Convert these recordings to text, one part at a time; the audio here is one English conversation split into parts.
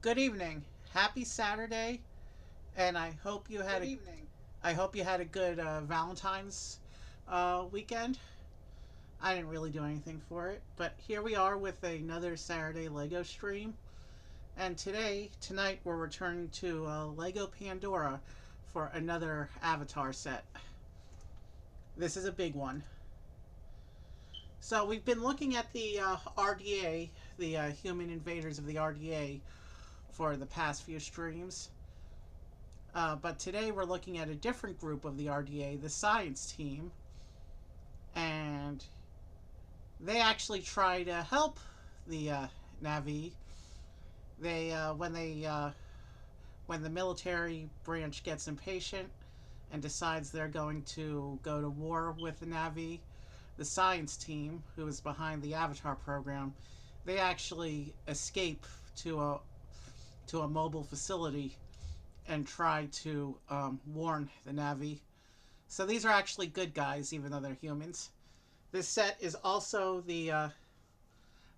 Good evening. Happy Saturday, and I hope you had a good Valentine's weekend. I didn't really do anything for it, but here we are with another Saturday Lego stream. And tonight, we're returning to Lego Pandora for another Avatar set. This is a big one. So we've been looking at the RDA, the human invaders of the RDA, for the past few streams. But today we're looking at a different group of the RDA, the science team, and they actually try to help the Navi. When the military branch gets impatient and decides they're going to go to war with the Navi, the science team, who is behind the Avatar program, they actually escape to a mobile facility and try to warn the Navi. So these are actually good guys, even though they're humans. This set is also the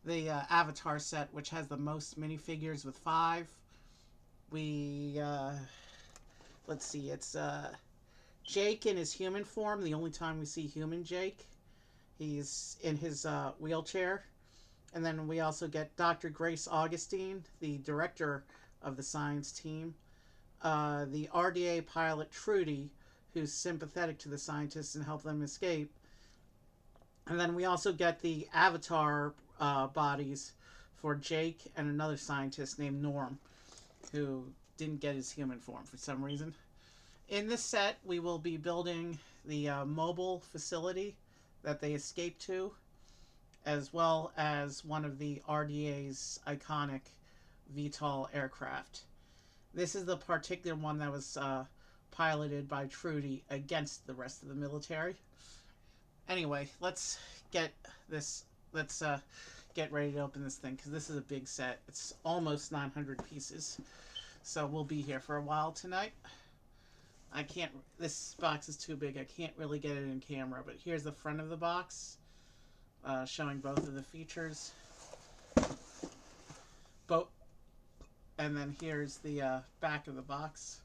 Avatar set, which has the most minifigures with 5. We let's see, it's Jake in his human form. The only time we see human Jake, he's in his wheelchair. And then we also get Dr. Grace Augustine, the director of the science team, the RDA pilot Trudy, who's sympathetic to the scientists and help them escape. And then we also get the avatar bodies for Jake and another scientist named Norm, who didn't get his human form for some reason. In this set, we will be building the mobile facility that they escape to, as well as one of the RDA's iconic VTOL aircraft. This is the particular one that was piloted by Trudy against the rest of the military. Anyway, let's get this. Let's get ready to open this thing because this is a big set. It's almost 900 pieces, so we'll be here for a while tonight. I can't. This box is too big. I can't really get it in camera, but here's the front of the box, showing both of the features. Both. And then here's the back of the box.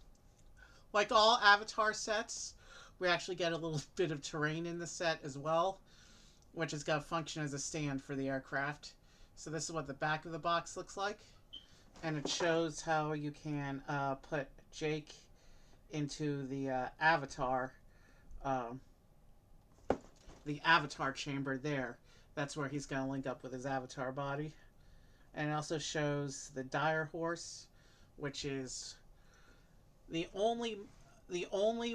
Like all Avatar sets, we actually get a little bit of terrain in the set as well, which is going to function as a stand for the aircraft. So this is what the back of the box looks like. And it shows how you can put Jake into the avatar chamber there. That's where he's going to link up with his avatar body. And it also shows the Direhorse, which is the only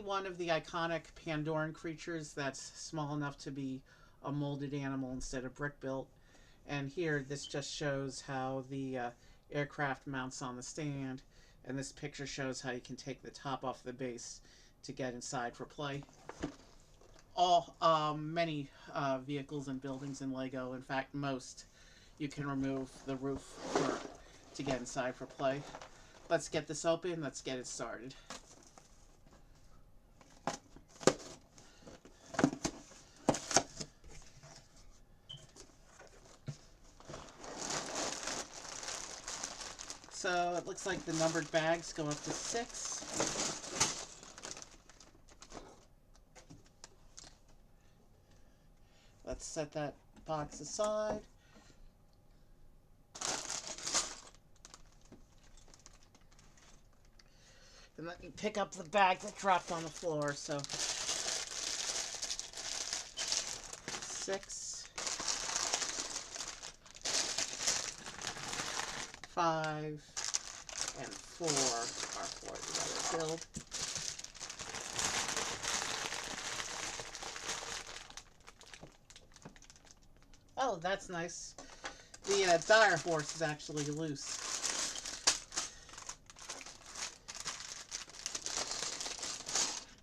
one of the iconic Pandoran creatures that's small enough to be a molded animal instead of brick built. And here, this just shows how the aircraft mounts on the stand. And this picture shows how you can take the top off the base to get inside for play. Many vehicles and buildings in Lego, in fact, most, you can remove the roof to get inside for play. Let's get this open. Let's get it started. So it looks like the numbered bags go up to 6. Let's set that box aside. And let me pick up the bag that dropped on the floor. So 6, 5, and 4 are for the other build. Oh, that's nice. The Direhorse is actually loose.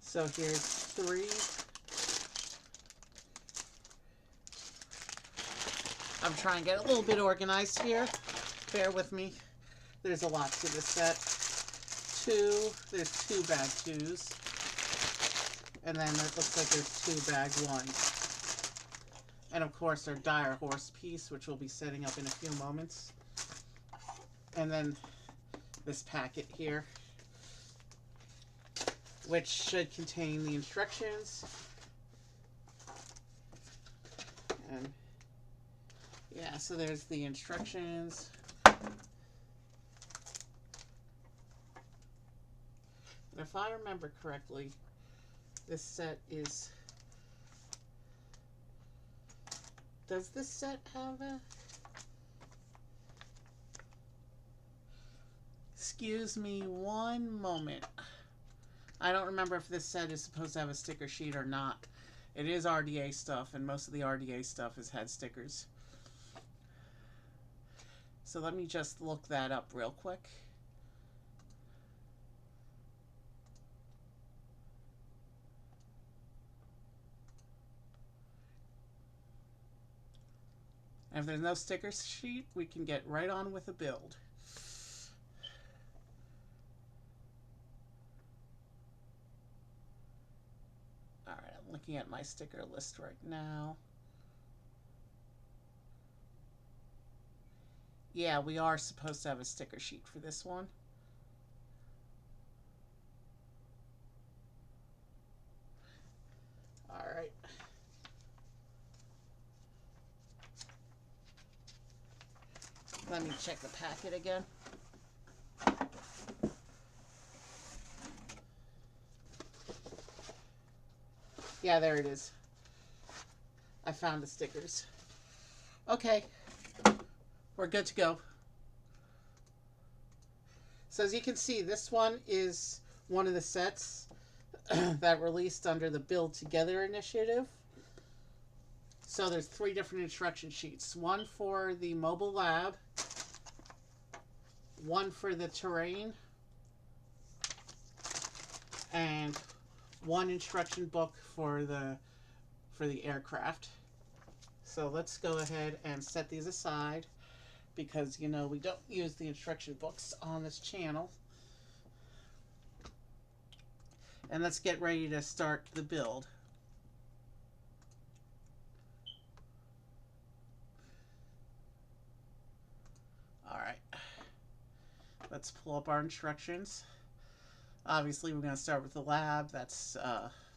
So here's 3. I'm trying to get a little bit organized here. Bear with me. There's a lot to this set. 2. There's 2 bag 2s. And then it looks like there's 2 bag 1s. And of course our Direhorse piece, which we'll be setting up in a few moments. And then this packet here, which should contain the instructions. And yeah, so there's the instructions. And if I remember correctly, this set is... Does this set have a... Excuse me one moment. I don't remember if this set is supposed to have a sticker sheet or not. It is RDA stuff, and most of the RDA stuff has had stickers. So let me just look that up real quick. And if there's no sticker sheet, we can get right on with a build. Alright, I'm looking at my sticker list right now. Yeah, we are supposed to have a sticker sheet for this one. Alright. Let me check the packet again. Yeah, there it is. I found the stickers. Okay. We're good to go. So as you can see, this one is one of the sets that released under the Build Together initiative. So there's 3 different instruction sheets. One for the mobile lab, one for the terrain, and one instruction book for the aircraft. So let's go ahead and set these aside because, you know, we don't use the instruction books on this channel. And let's get ready to start the build. Alright, let's pull up our instructions. Obviously, we're going to start with the lab. That's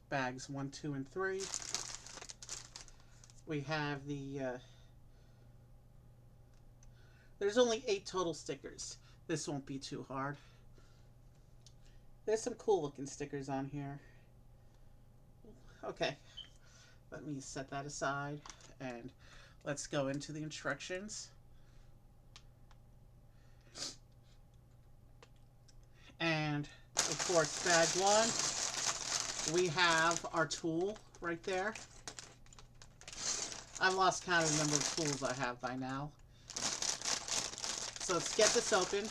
bags 1, 2, and 3. We have the... there's only 8 total stickers. This won't be too hard. There's some cool looking stickers on here. Okay, let me set that aside and let's go into the instructions. And of course, bag 1, we have our tool right there. I've lost count of the number of tools I have by now. So let's get this open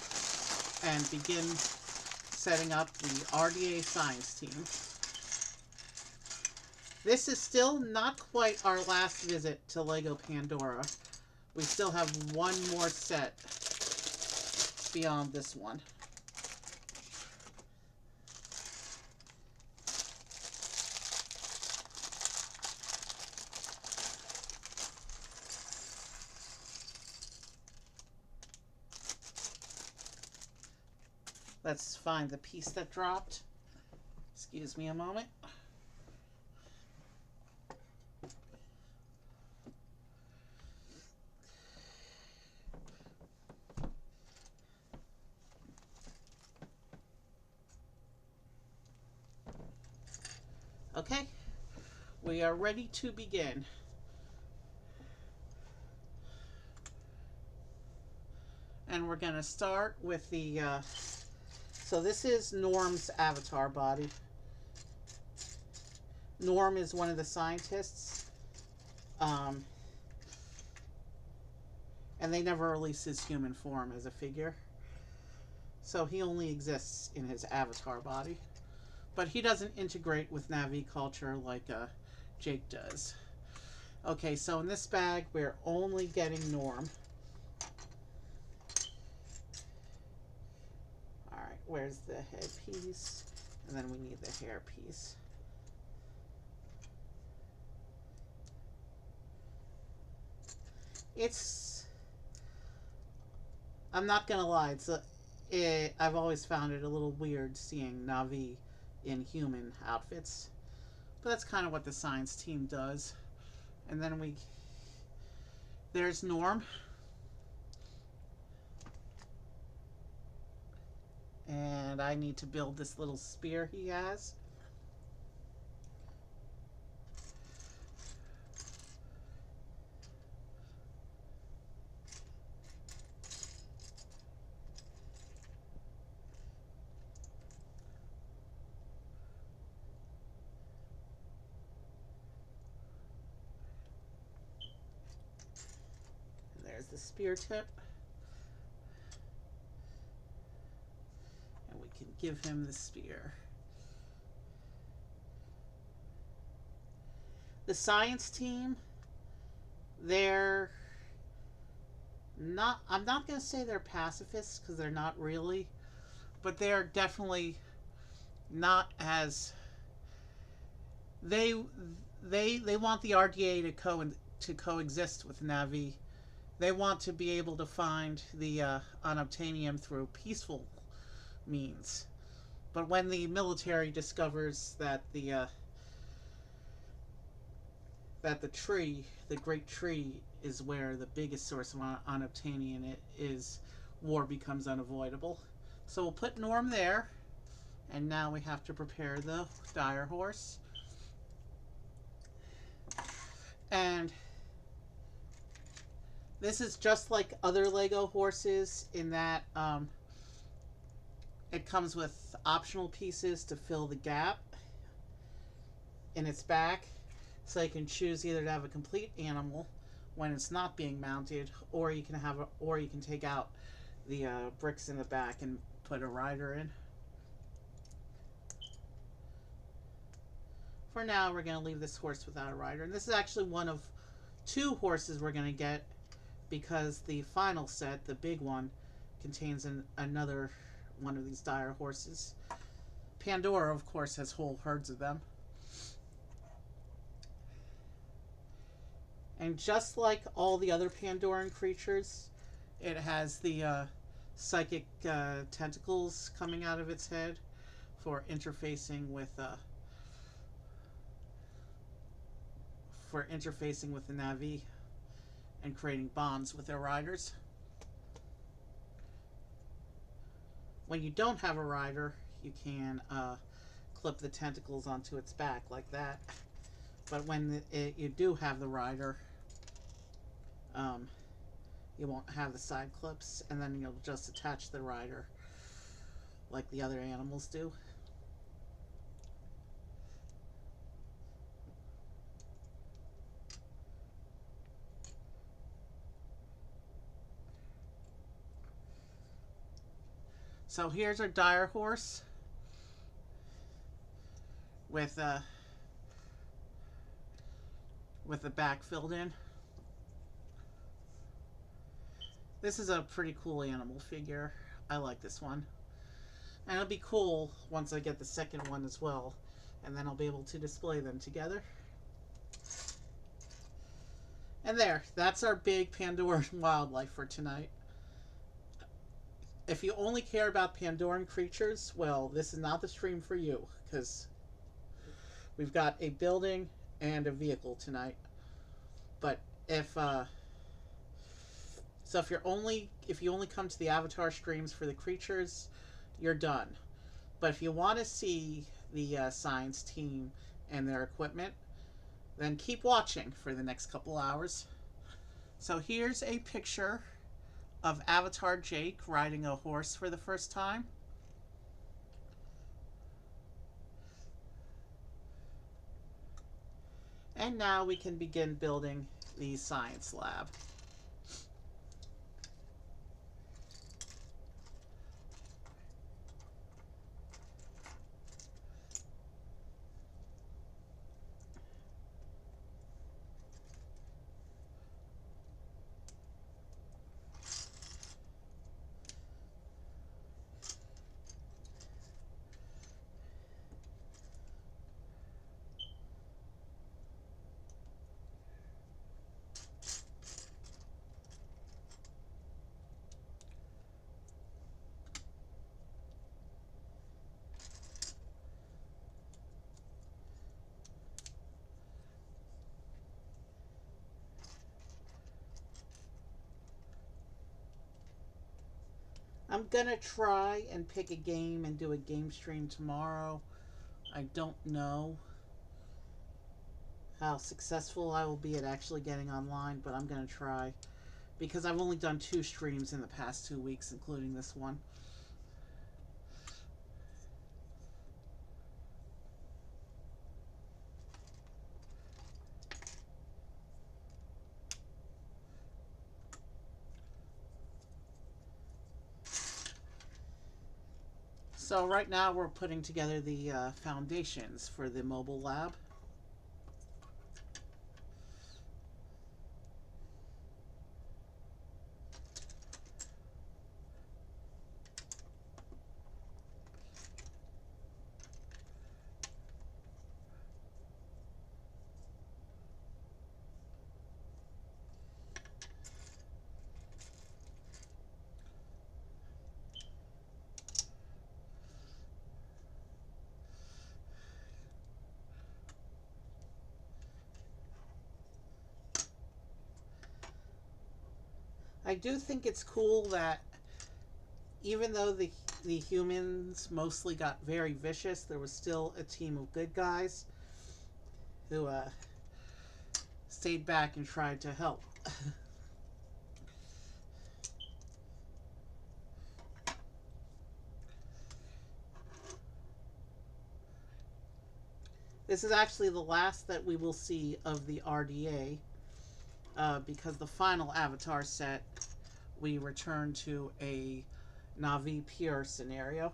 and begin setting up the RDA science team. This is still not quite our last visit to Lego Pandora. We still have one more set beyond this one. Let's find the piece that dropped. Excuse me a moment. Okay, we are ready to begin. And we're going to start with the, so this is Norm's avatar body. Norm is one of the scientists, and they never release his human form as a figure. So he only exists in his avatar body. But he doesn't integrate with Navi culture like Jake does. Okay, so in this bag, we're only getting Norm. Alright, where's the head piece? And then we need the hair piece. I'm not gonna lie, I've always found it a little weird seeing Na'vi in human outfits. But that's kind of what the science team does. And then there's Norm. And I need to build this little spear he has. And there's the spear tip. And we can give him the spear. The science team, they're not, I'm not going to say they're pacifists because they're not really, but they're definitely not as, they want the RDA to coexist with Na'vi. They want to be able to find the unobtainium through peaceful means. But when the military discovers that the tree, the great tree, is where the biggest source of unobtainium is, war becomes unavoidable. So we'll put Norm there, and now we have to prepare the Direhorse. And this is just like other Lego horses in that it comes with optional pieces to fill the gap in its back. So you can choose either to have a complete animal when it's not being mounted, or you can take out the bricks in the back and put a rider in. For now, we're going to leave this horse without a rider. And this is actually one of 2 horses we're going to get, because the final set, the big one, contains another one of these dire horses. Pandora, of course, has whole herds of them. And just like all the other Pandoran creatures, it has the psychic tentacles coming out of its head for interfacing with the Na'vi and creating bonds with their riders. When you don't have a rider, you can clip the tentacles onto its back like that. But when you do have the rider, you won't have the side clips, and then you'll just attach the rider like the other animals do. So here's our Direhorse with the back filled in. This is a pretty cool animal figure. I like this one. And it'll be cool once I get the second one as well. And then I'll be able to display them together. And there, that's our big Pandoran wildlife for tonight. If you only care about Pandoran creatures, well, this is not the stream for you, because we've got a building and a vehicle tonight. But if if you only come to the Avatar streams for the creatures, you're done. But if you want to see the science team and their equipment, then keep watching for the next couple hours. So here's a picture of Avatar Jake riding a horse for the first time. And now we can begin building the science lab. I'm gonna try and pick a game and do a game stream tomorrow. I don't know how successful I will be at actually getting online, but I'm gonna try because I've only done 2 streams in the past 2 weeks, including this one. So right now we're putting together the foundations for the mobile lab. I do think it's cool that even though the humans mostly got very vicious, there was still a team of good guys who stayed back and tried to help. This is actually the last that we will see of the RDA, because the final Avatar set, we return to a Na'vi pure scenario.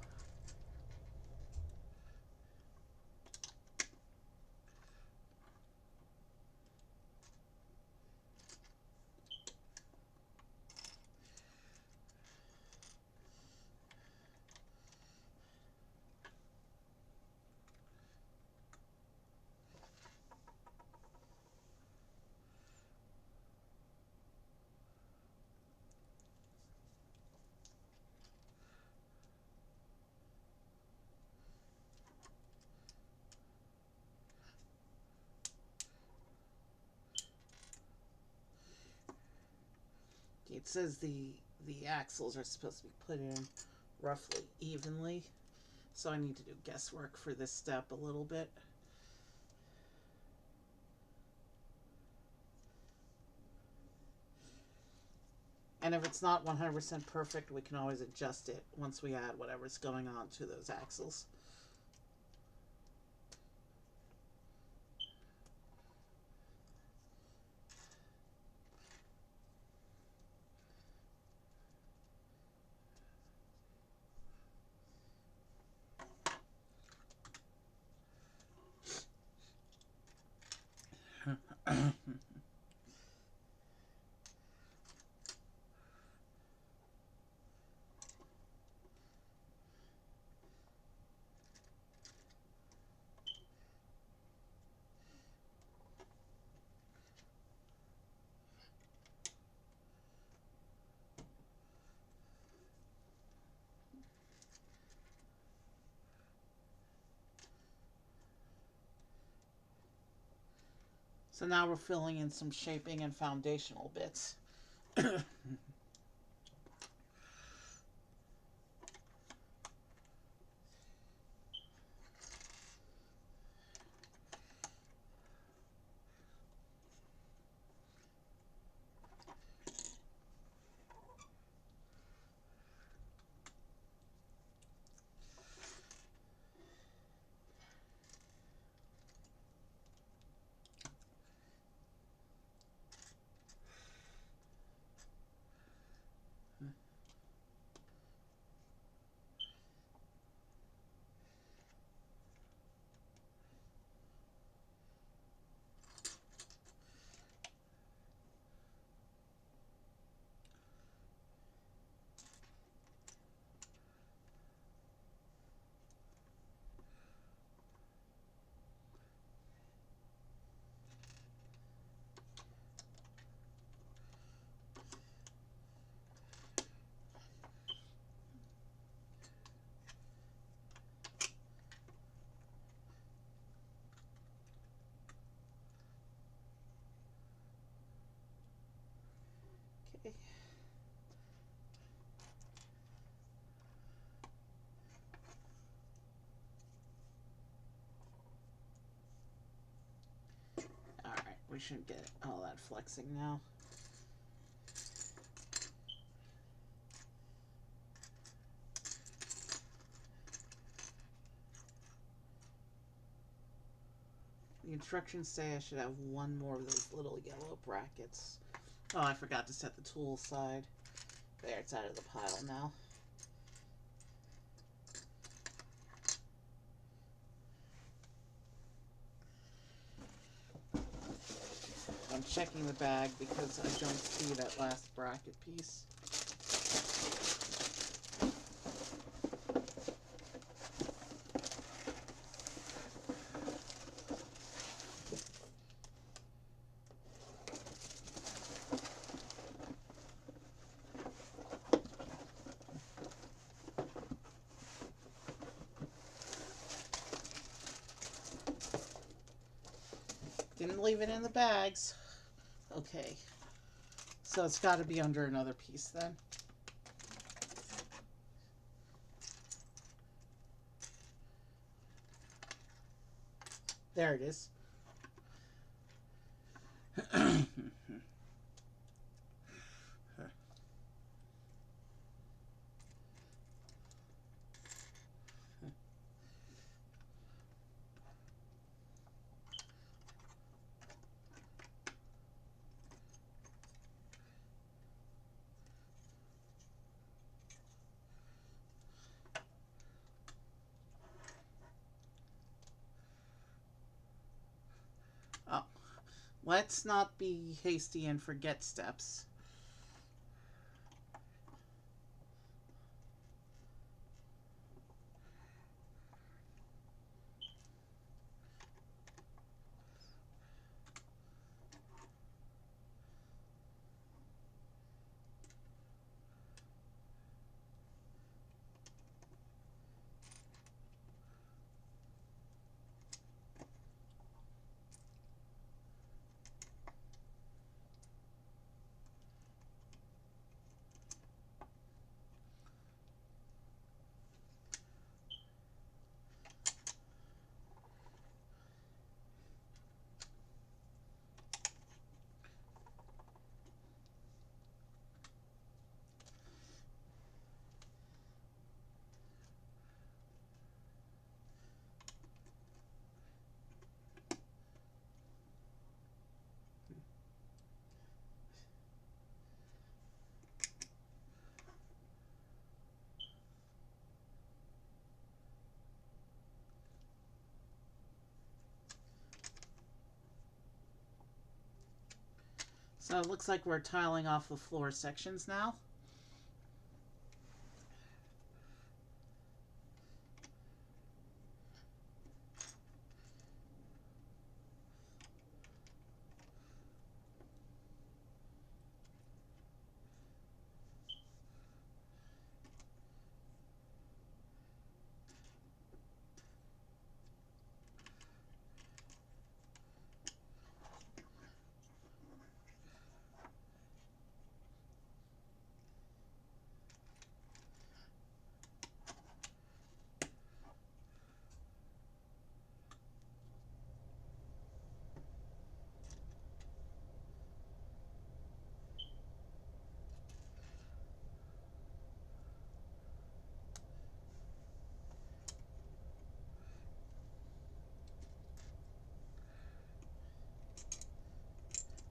It says the axles are supposed to be put in roughly evenly, so I need to do guesswork for this step a little bit. And if it's not 100% perfect, we can always adjust it once we add whatever's going on to those axles. So now we're filling in some shaping and foundational bits. Okay. We shouldn't get all that flexing now. The instructions say I should have one more of those little yellow brackets. Oh, I forgot to set the tool aside. There, it's out of the pile now. I'm checking the bag because I don't see that last bracket piece. Didn't leave it in the bags. Okay. So it's got to be under another piece then. There it is. Oh, let's not be hasty and forget steps. So it looks like we're tiling off the floor sections now.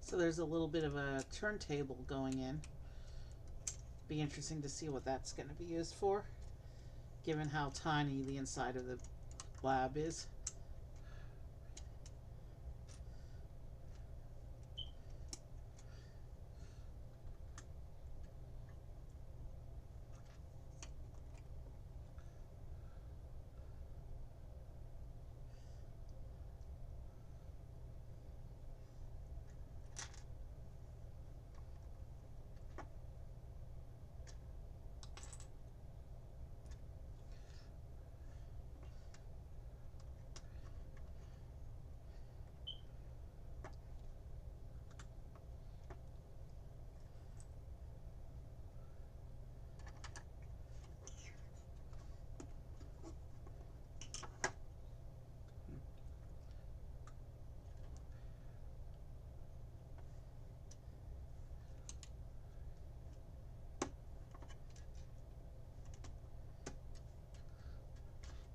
So there's a little bit of a turntable going in. Be interesting to see what that's going to be used for, given how tiny the inside of the lab is.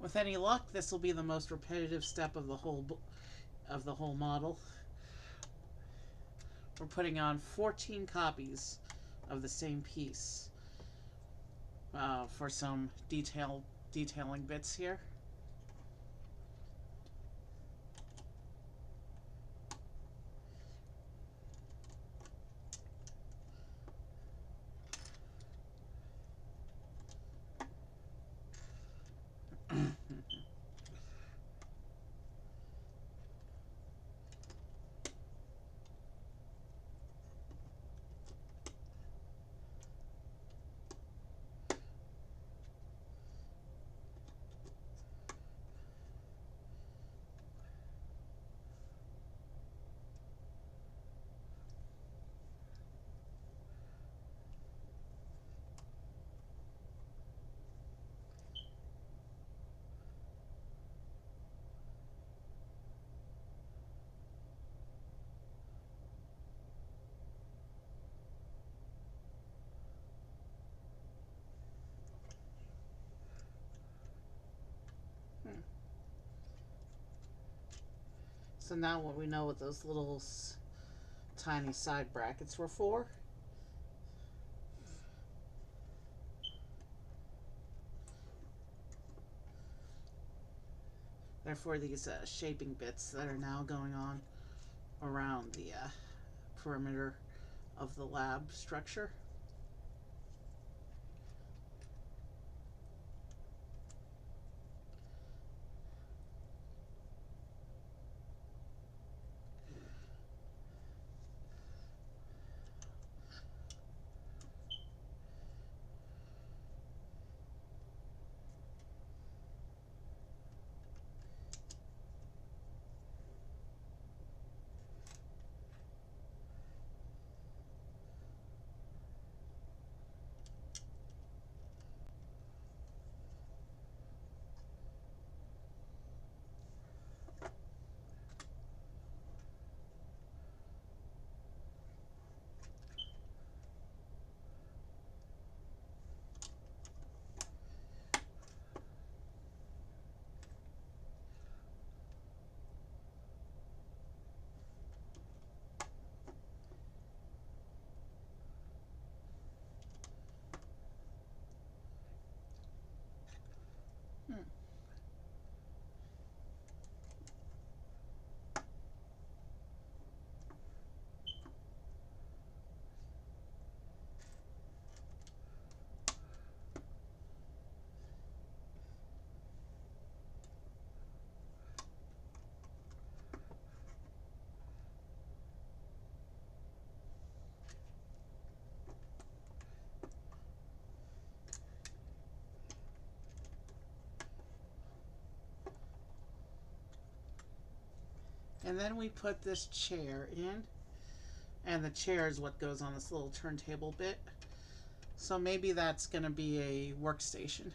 With any luck, this will be the most repetitive step of the whole model. We're putting on 14 copies of the same piece for some detailing bits here. So now we know what those little tiny side brackets were for. They're for these shaping bits that are now going on around the perimeter of the lab structure. And then we put this chair in, and the chair is what goes on this little turntable bit. So maybe that's going to be a workstation.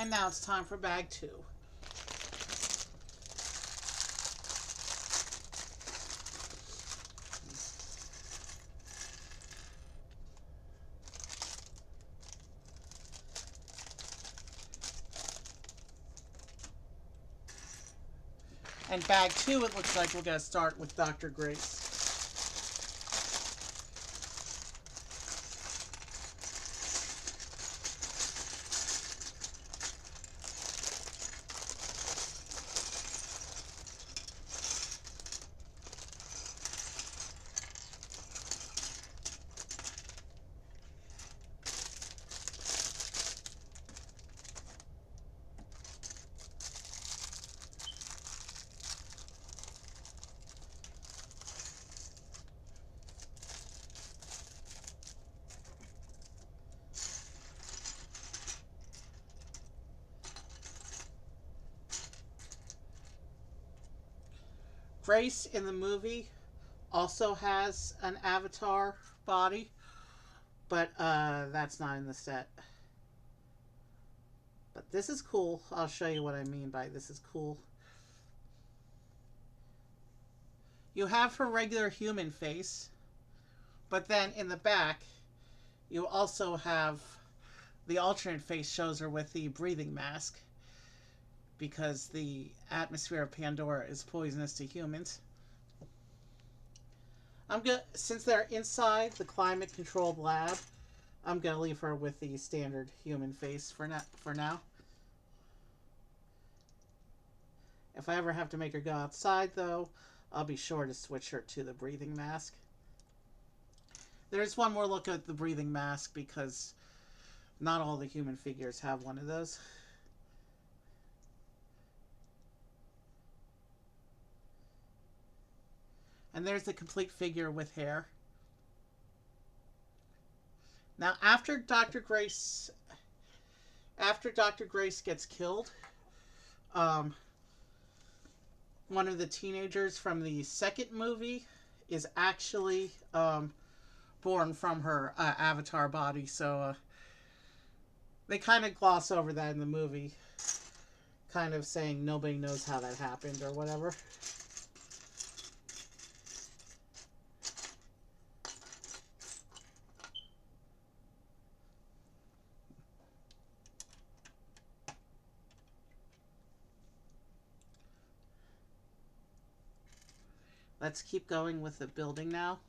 And now it's time for bag 2. And bag 2, it looks like we're going to start with Dr. Grace. Grace in the movie also has an avatar body, but that's not in the set. But this is cool. I'll show you what I mean by this is cool. You have her regular human face, but then in the back, you also have the alternate face shows her with the breathing mask because the atmosphere of Pandora is poisonous to humans. Since they're inside the climate controlled lab, I'm gonna leave her with the standard human face for now. If I ever have to make her go outside, though, I'll be sure to switch her to the breathing mask. There's one more look at the breathing mask because not all the human figures have one of those. And there's the complete figure with hair. Now, after Dr. Grace gets killed, one of the teenagers from the second movie is actually born from her avatar body. So they kind of gloss over that in the movie, kind of saying nobody knows how that happened or whatever. Let's keep going with the building now.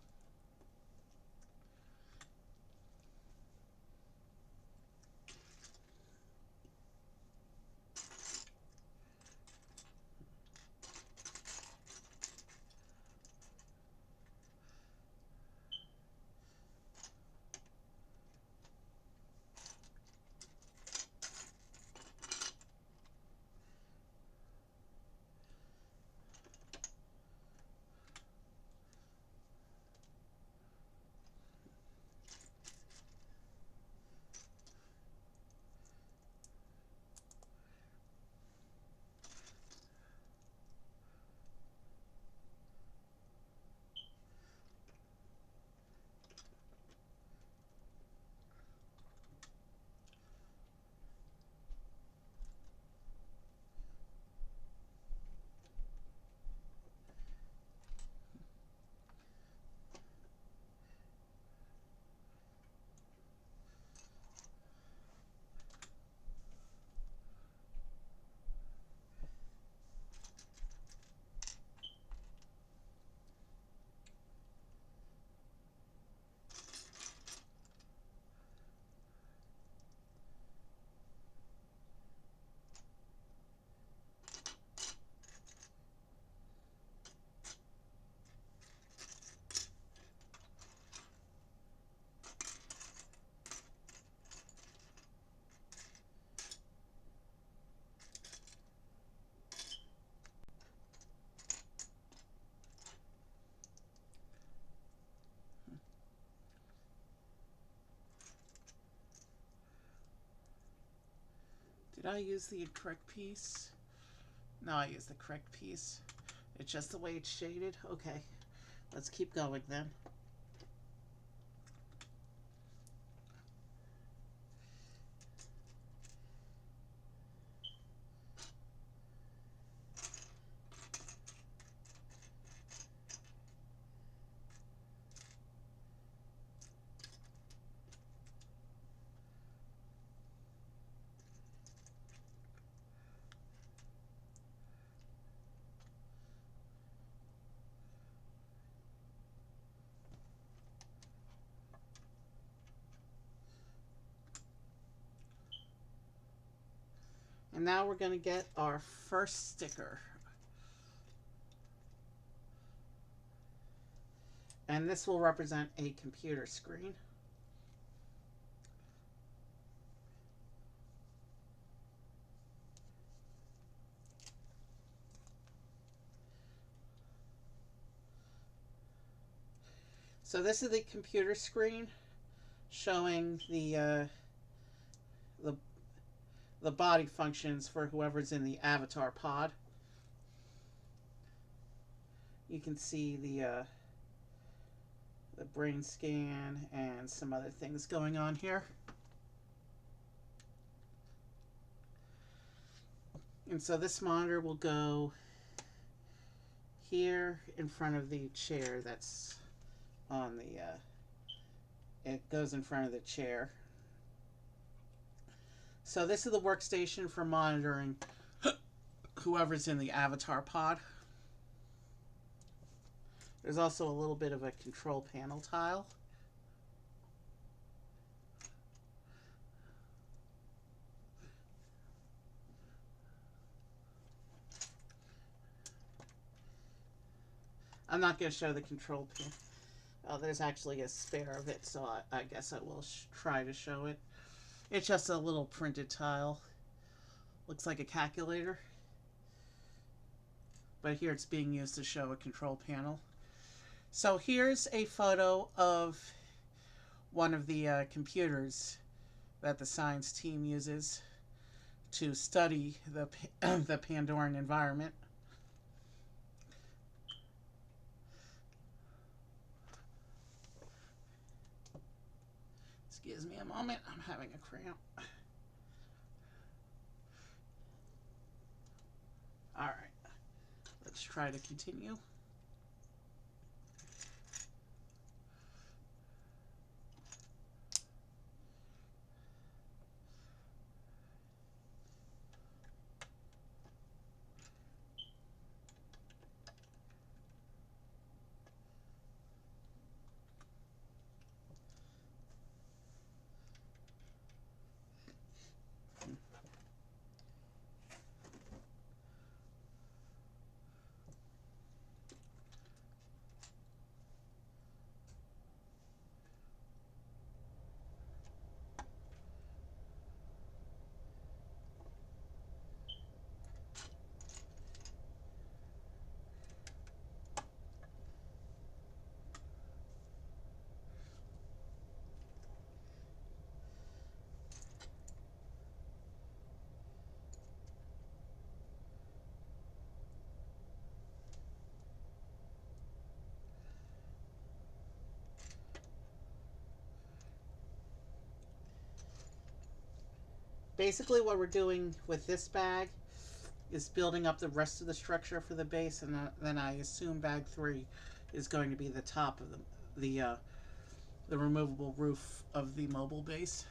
Did I use the correct piece? No, I used the correct piece. It's just the way it's shaded. Okay, let's keep going then. And now we're going to get our first sticker. And this will represent a computer screen. So this is the computer screen showing the body functions for whoever's in the avatar pod. You can see the brain scan and some other things going on here. And so this monitor will go here in front of the chair that's on the, it goes in front of the chair. So this is the workstation for monitoring whoever's in the avatar pod. There's also a little bit of a control panel tile. I'm not going to show the control panel. Oh, there's actually a spare of it, so I guess I will try to show it. It's just a little printed tile. Looks like a calculator. But here it's being used to show a control panel. So here's a photo of one of the computers that the science team uses to study the Pandoran environment. Excuse me a moment, I'm having a cramp. Alright, let's try to continue. Basically what we're doing with this bag is building up the rest of the structure for the base, and then I assume bag 3 is going to be the top of the removable roof of the mobile base.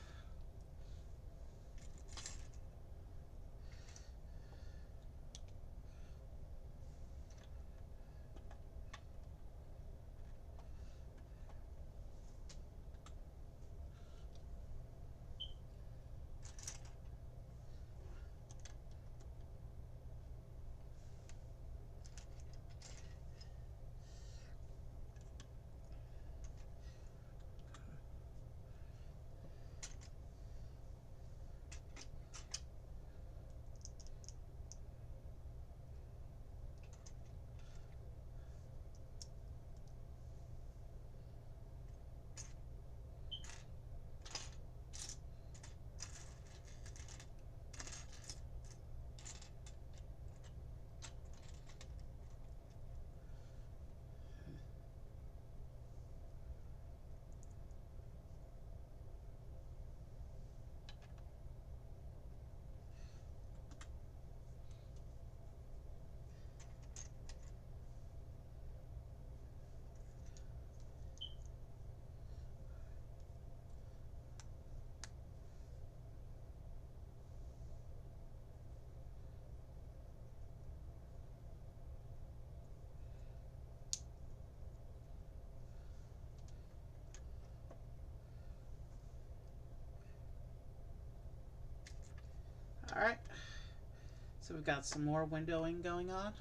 Alright, so we've got some more windowing going on.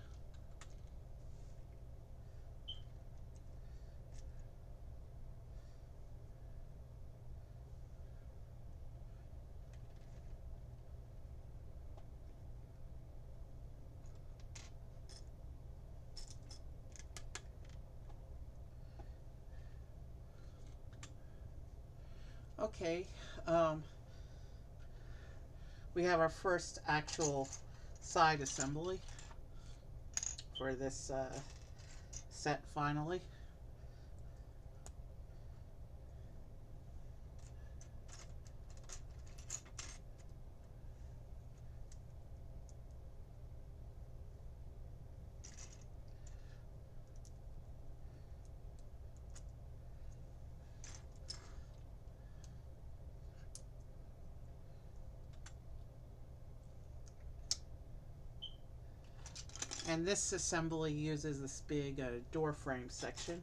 Okay, we have our first actual side assembly for this set finally. And this assembly uses this big door frame section.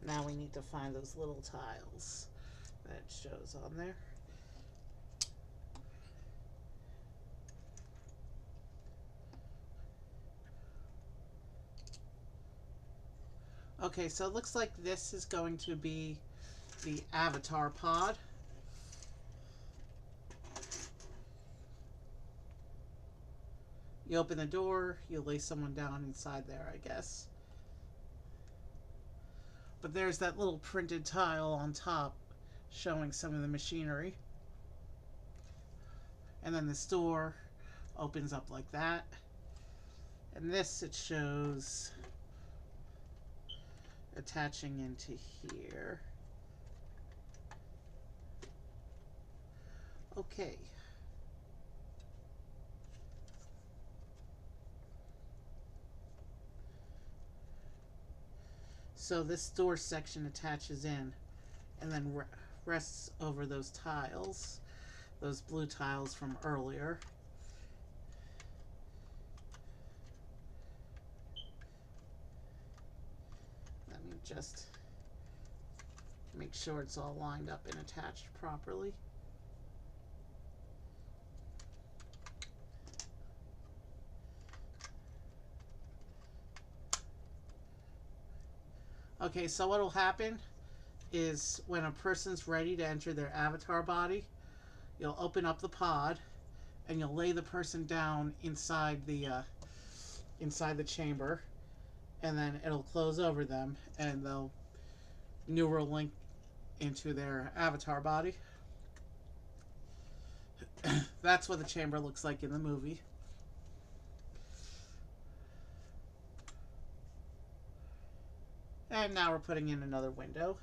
Now we need to find those little tiles that it shows on there. Okay, so it looks like this is going to be the avatar pod. You open the door, you lay someone down inside there, I guess. But there's that little printed tile on top showing some of the machinery. And then this door opens up like that. And this, it shows attaching into here. Okay. So this door section attaches in and then rests over those tiles, those blue tiles from earlier. Let me just make sure it's all lined up and attached properly. Okay, so what will happen is when a person's ready to enter their avatar body, you'll open up the pod and you'll lay the person down inside the chamber, and then it'll close over them and they'll neural link into their avatar body. That's what the chamber looks like in the movie. And now we're putting in another window.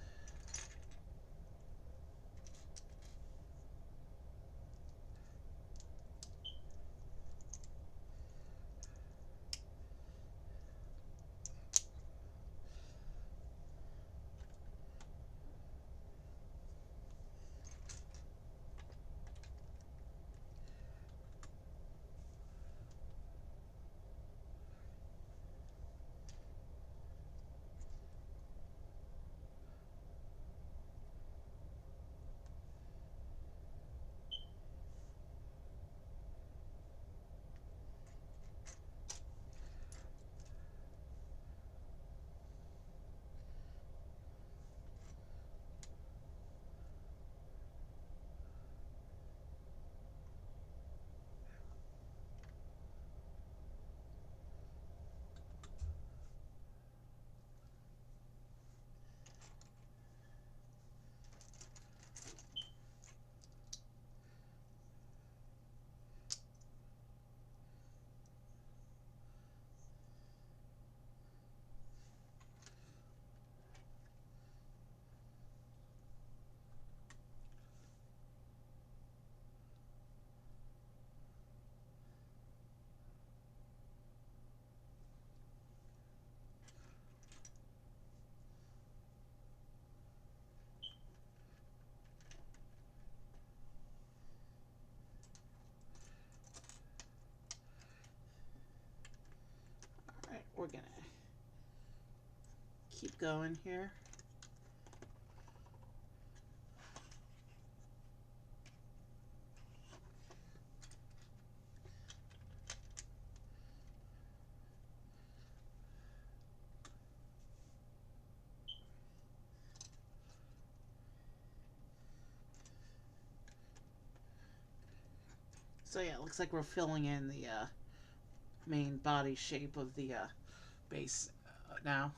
We're gonna keep going here. So yeah, it looks like we're filling in the main body shape of the base now.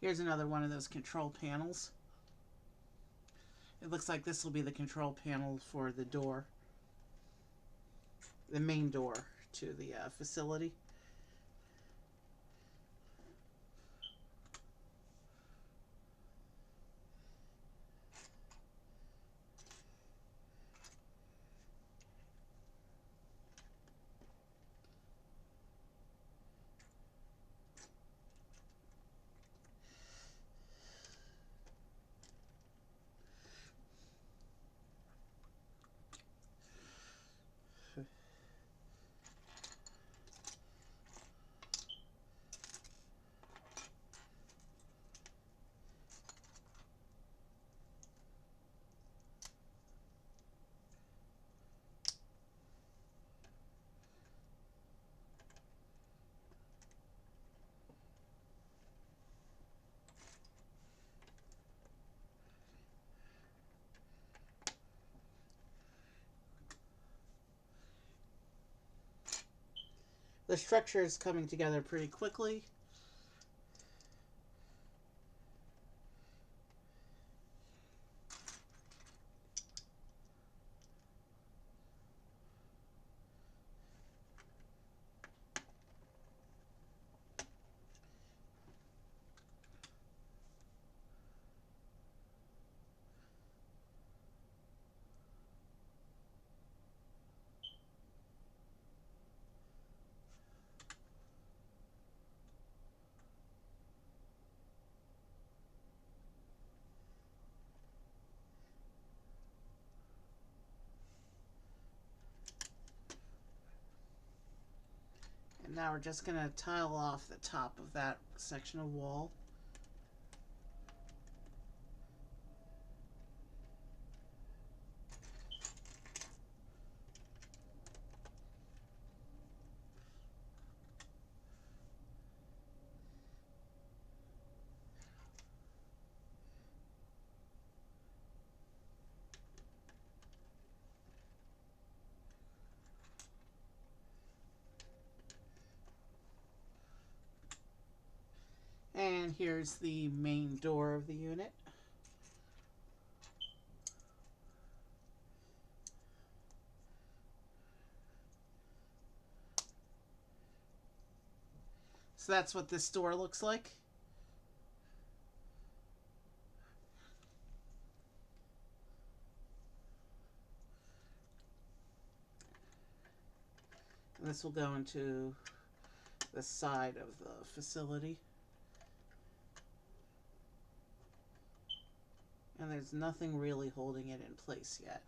Here's another one of those control panels. It looks like this will be the control panel for the door, the main door to the facility. The structure is coming together pretty quickly. And now we're just going to tile off the top of that section of wall. And here's the main door of the unit. So that's what this door looks like. And this will go into the side of the facility. And there's nothing really holding it in place yet.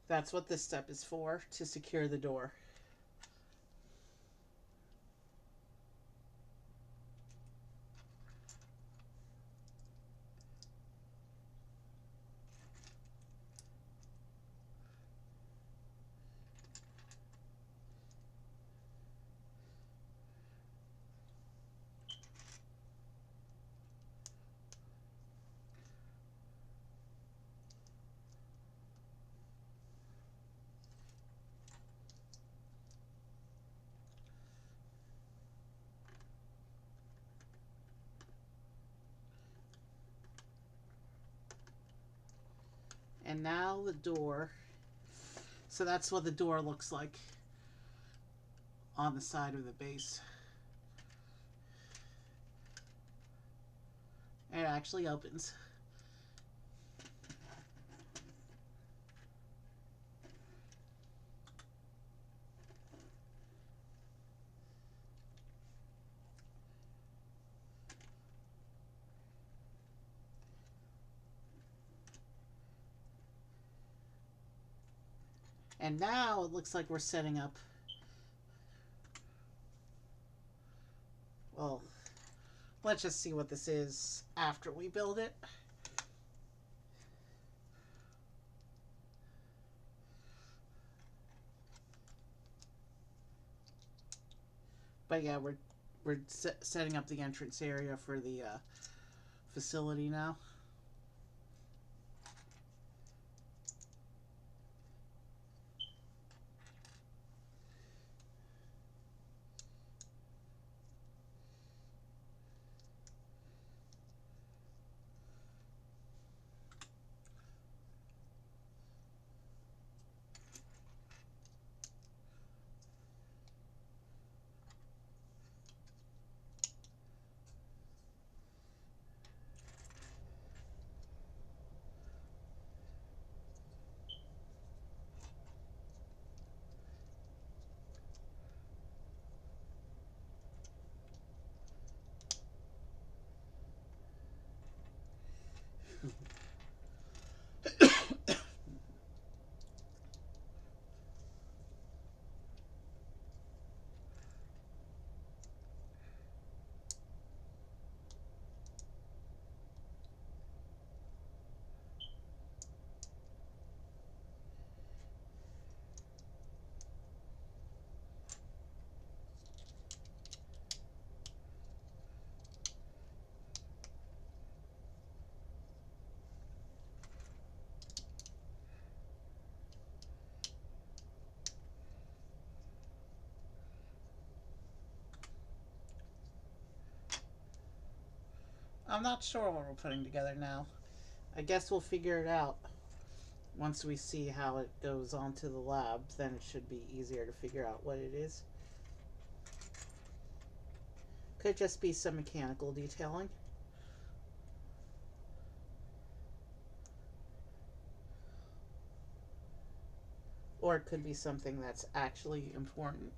That's what this step is for, to secure the door. And now the door. So that's what the door looks like on the side of the base. It actually opens. And now it looks like we're setting up. Well, let's just see what this is after we build it. But yeah, we're setting up the entrance area for the facility now. I'm not sure what we're putting together now. I guess we'll figure it out once we see how it goes onto the lab. Then it should be easier to figure out what it is. Could just be some mechanical detailing. Or it could be something that's actually important.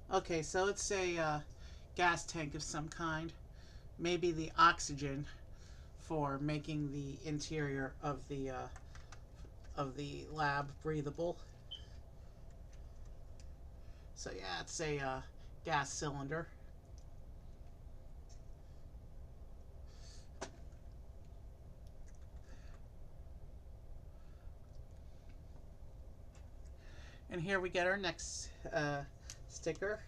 Okay, so it's a gas tank of some kind. Maybe the oxygen for making the interior of the lab breathable. So yeah, it's a gas cylinder. And here we get our next sticker.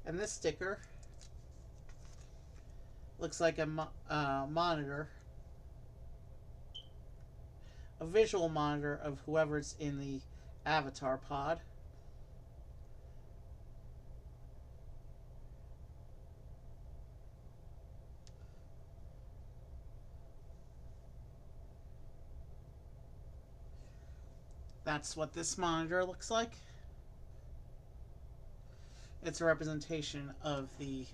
And this sticker looks like a monitor, a visual monitor of whoever's in the avatar pod. That's what this monitor looks like. It's a representation of the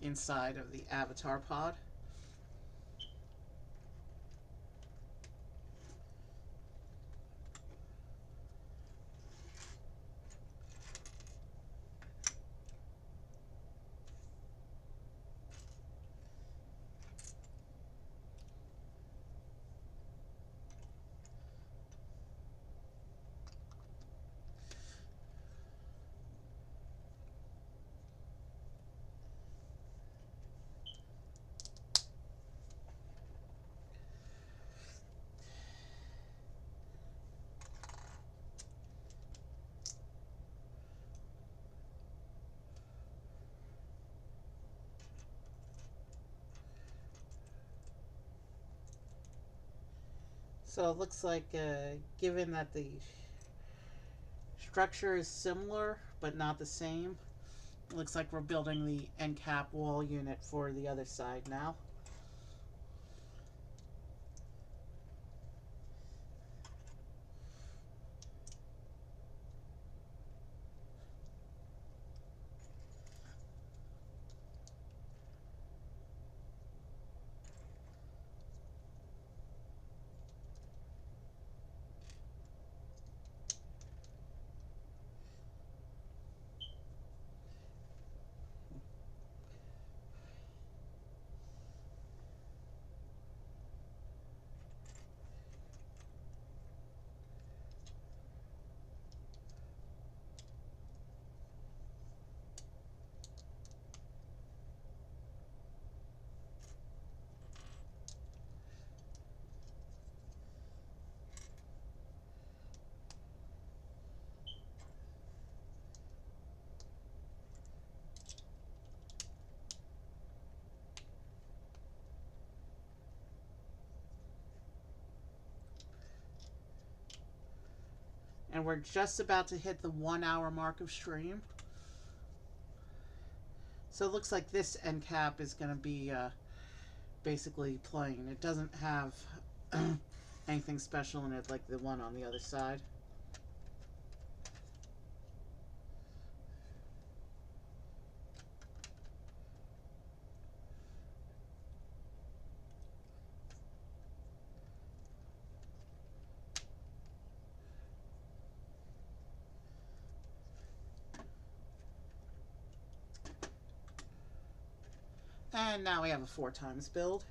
inside of the avatar pod. So it looks like, given that the structure is similar but not the same, it looks like we're building the end cap wall unit for the other side now. And we're just about to hit the 1 hour mark of stream. So it looks like this end cap is going to be basically plain. It doesn't have anything special in it like the one on the other side. And now we have a 4x build.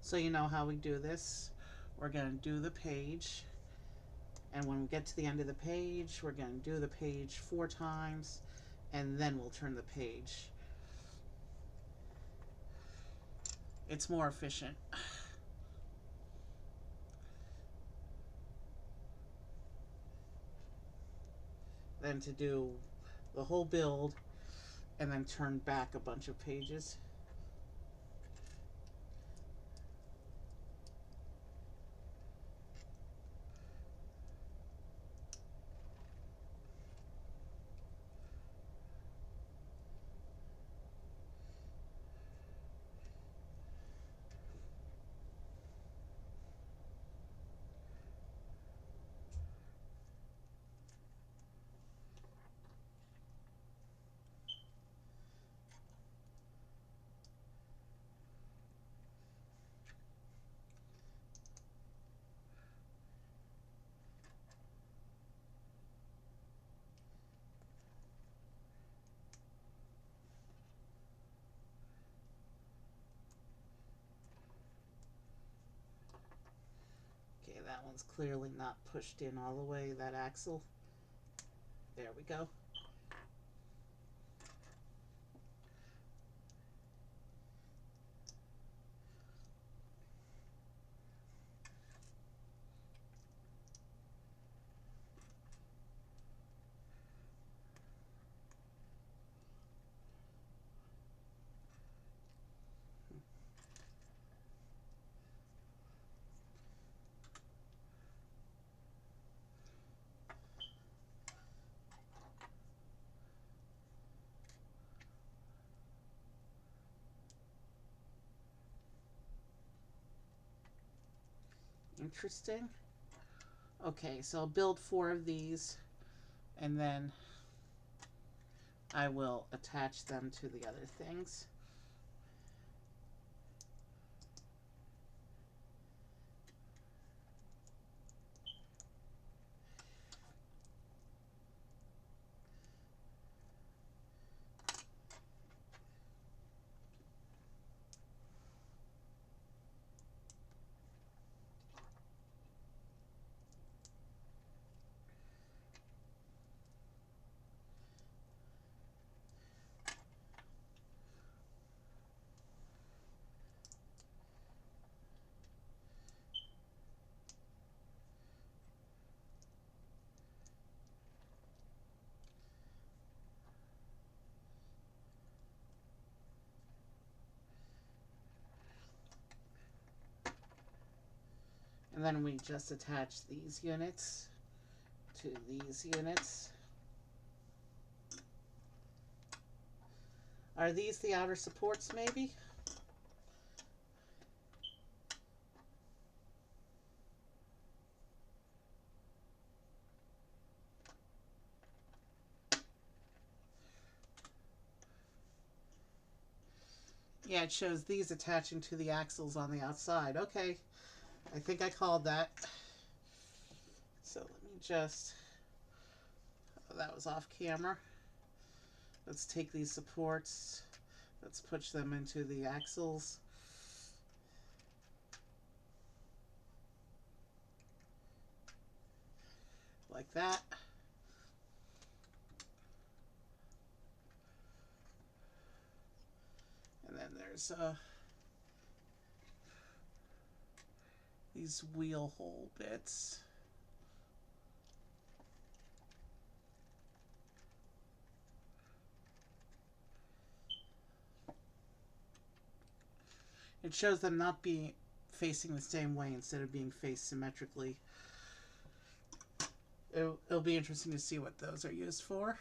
So you know how we do this. We're going to do the page. And when we get to the end of the page, we're going to do the page 4 times. And then we'll turn the page. It's more efficient than to do the whole build and then turn back a bunch of pages. Okay, that one's clearly not pushed in all the way, that axle. There we go. Interesting. Okay, so I'll build 4 of these and then I will attach them to the other things. And then we just attach these units to these units. Are these the outer supports, maybe? Yeah, it shows these attaching to the axles on the outside. Okay, I think I called that. So let me just... Oh, that was off camera. Let's take these supports. Let's push them into the axles. Like that. And then there's these wheel hole bits. It shows them not being facing the same way instead of being faced symmetrically. It'll be interesting to see what those are used for.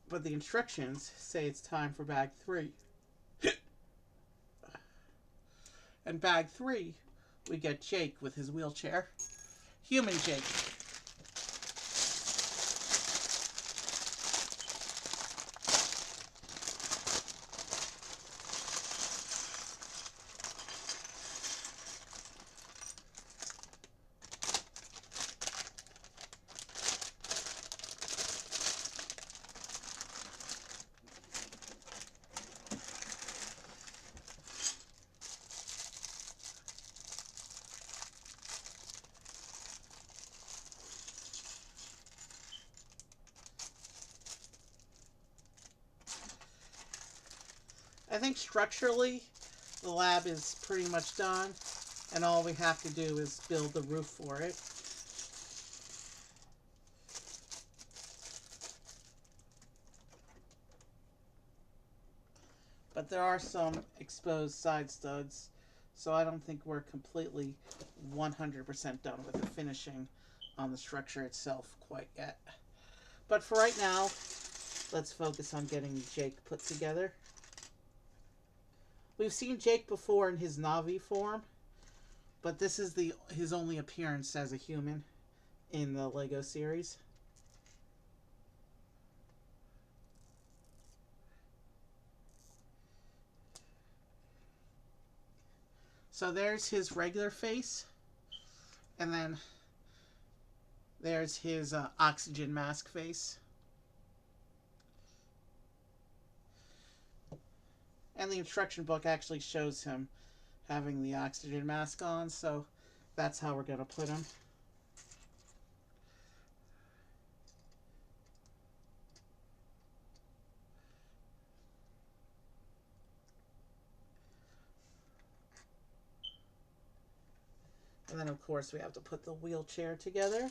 But the instructions say it's time for bag 3. And bag 3, we get Jake with his wheelchair. Human Jake. I think structurally, the lab is pretty much done, and all we have to do is build the roof for it. But there are some exposed side studs, so I don't think we're completely 100% done with the finishing on the structure itself quite yet. But for right now, let's focus on getting Jake put together. We've seen Jake before in his Navi form, but this is his only appearance as a human in the Lego series. So there's his regular face, and then there's his oxygen mask face. And the instruction book actually shows him having the oxygen mask on, so that's how we're going to put him. And then, of course, we have to put the wheelchair together.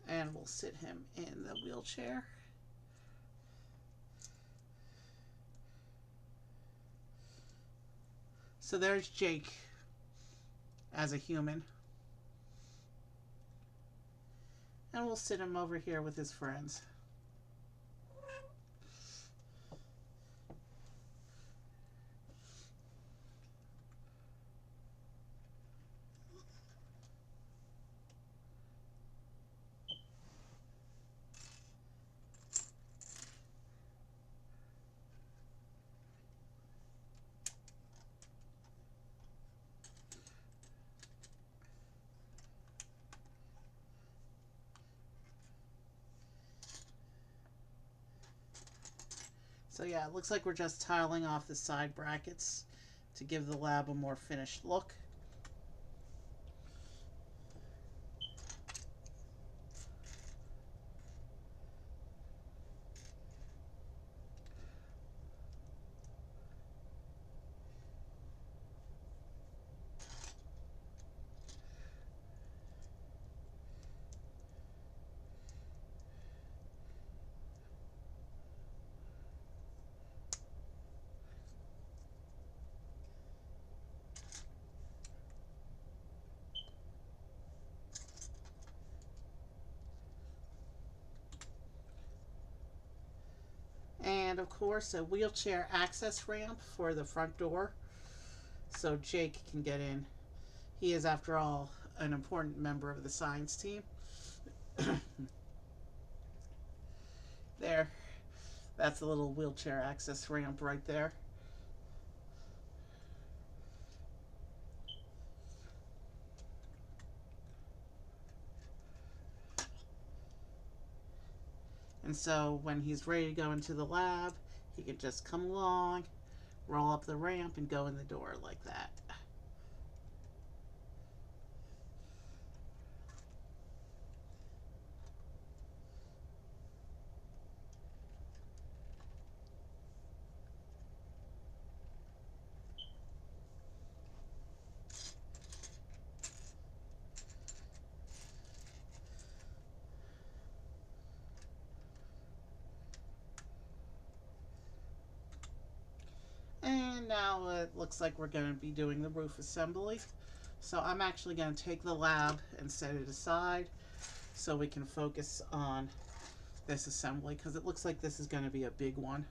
And we'll sit him in the wheelchair. So there's Jake as a human. And we'll sit him over here with his friends. So yeah, it looks like we're just tiling off the side brackets to give the lab a more finished look. And of course, a wheelchair access ramp for the front door so Jake can get in. He is, after all, an important member of the science team. There, that's a little wheelchair access ramp right there. And so when he's ready to go into the lab, he can just come along, roll up the ramp, and go in the door like that. And now it looks like we're going to be doing the roof assembly. So I'm actually going to take the lab and set it aside so we can focus on this assembly, because it looks like this is going to be a big one.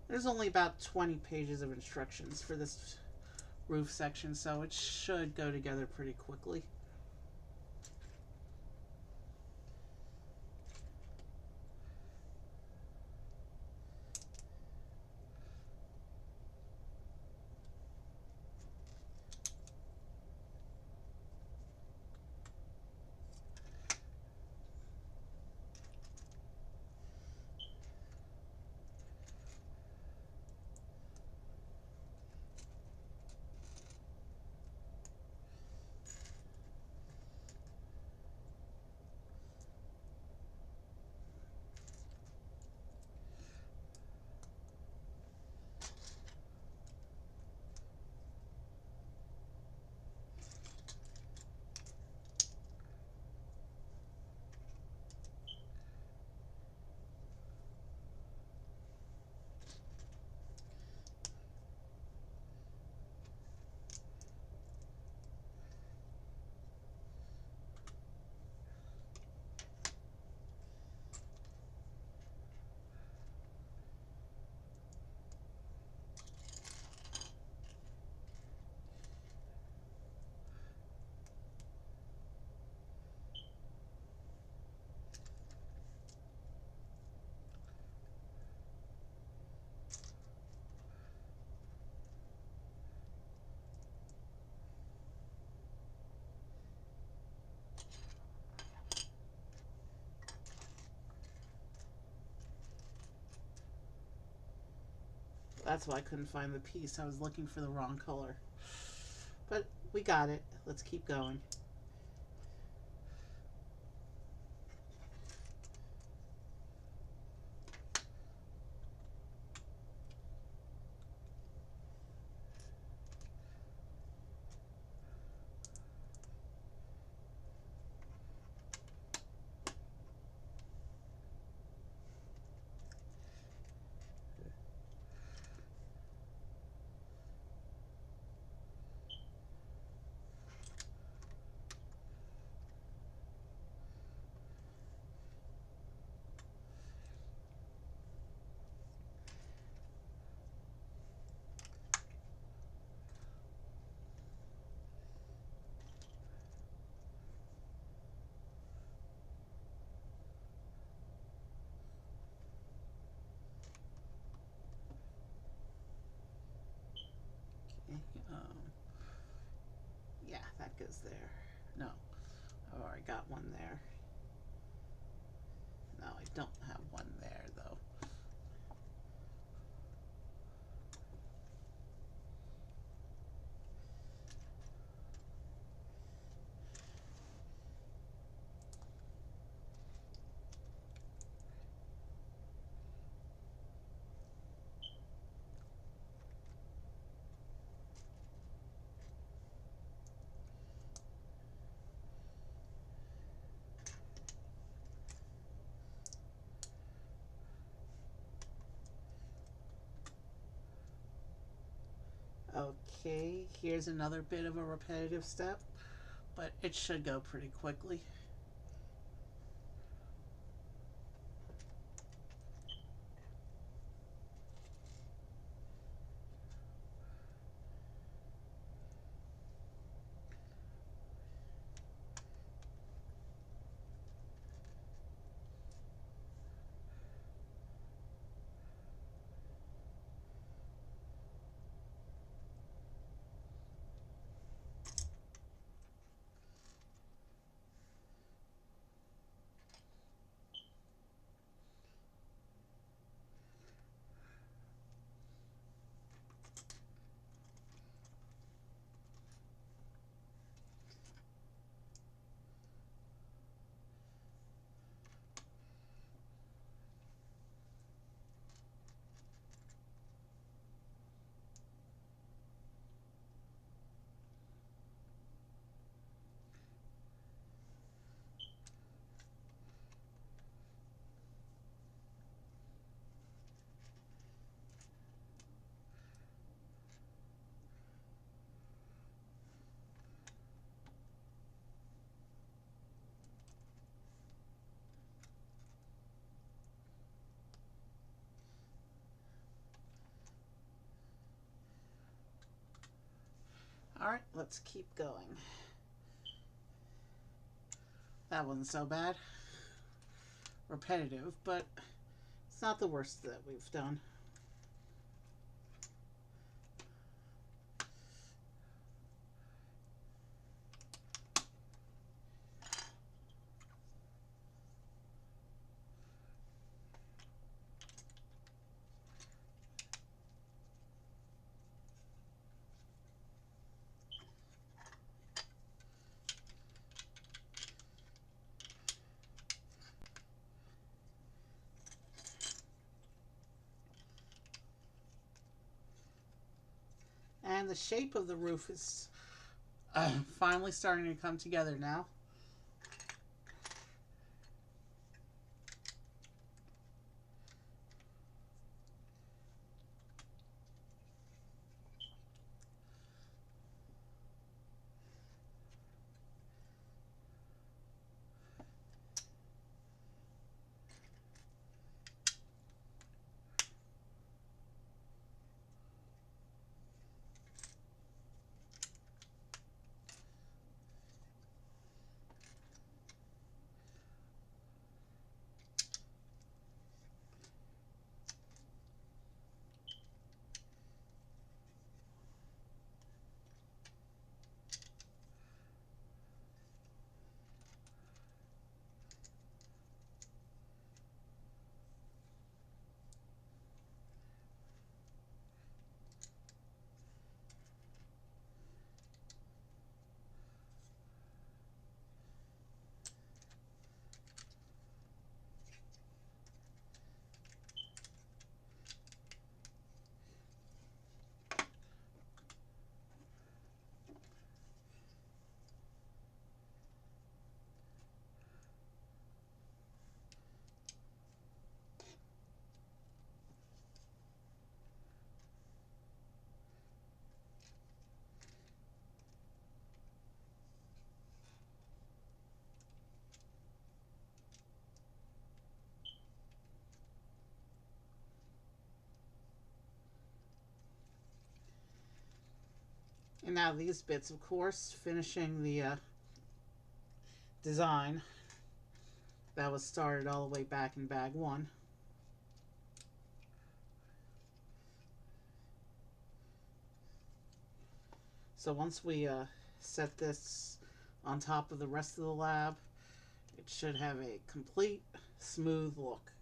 There's only about 20 pages of instructions for this roof section, so it should go together pretty quickly. That's why I couldn't find the piece. I was looking for the wrong color. But we got it. Let's keep going. Yeah, that goes there. No, I've already got one there. No, I don't have one there though. Okay, here's another bit of a repetitive step, but it should go pretty quickly. Alright, let's keep going. That wasn't so bad. Repetitive, but it's not the worst that we've done. And the shape of the roof is finally starting to come together now. And now these bits, of course, finishing the design that was started all the way back in bag one. So once we set this on top of the rest of the lab, it should have a complete, smooth look.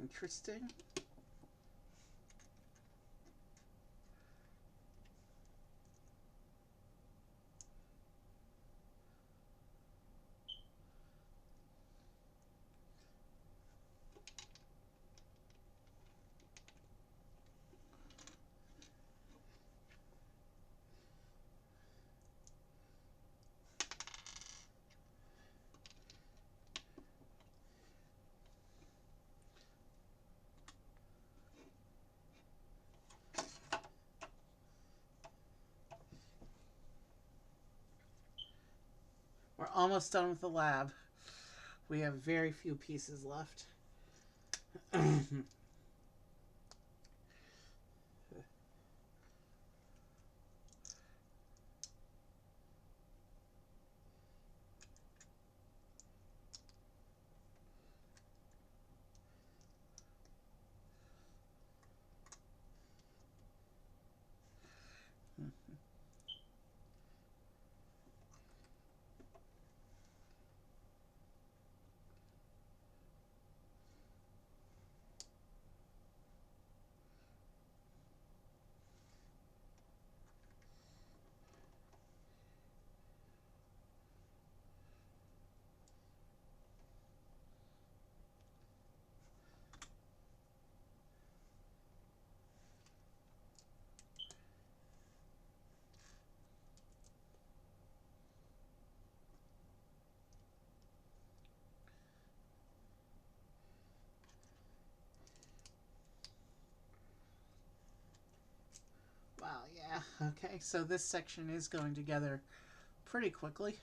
Interesting. We're almost done with the lab. We have very few pieces left. Wow, yeah. Okay, so this section is going together pretty quickly.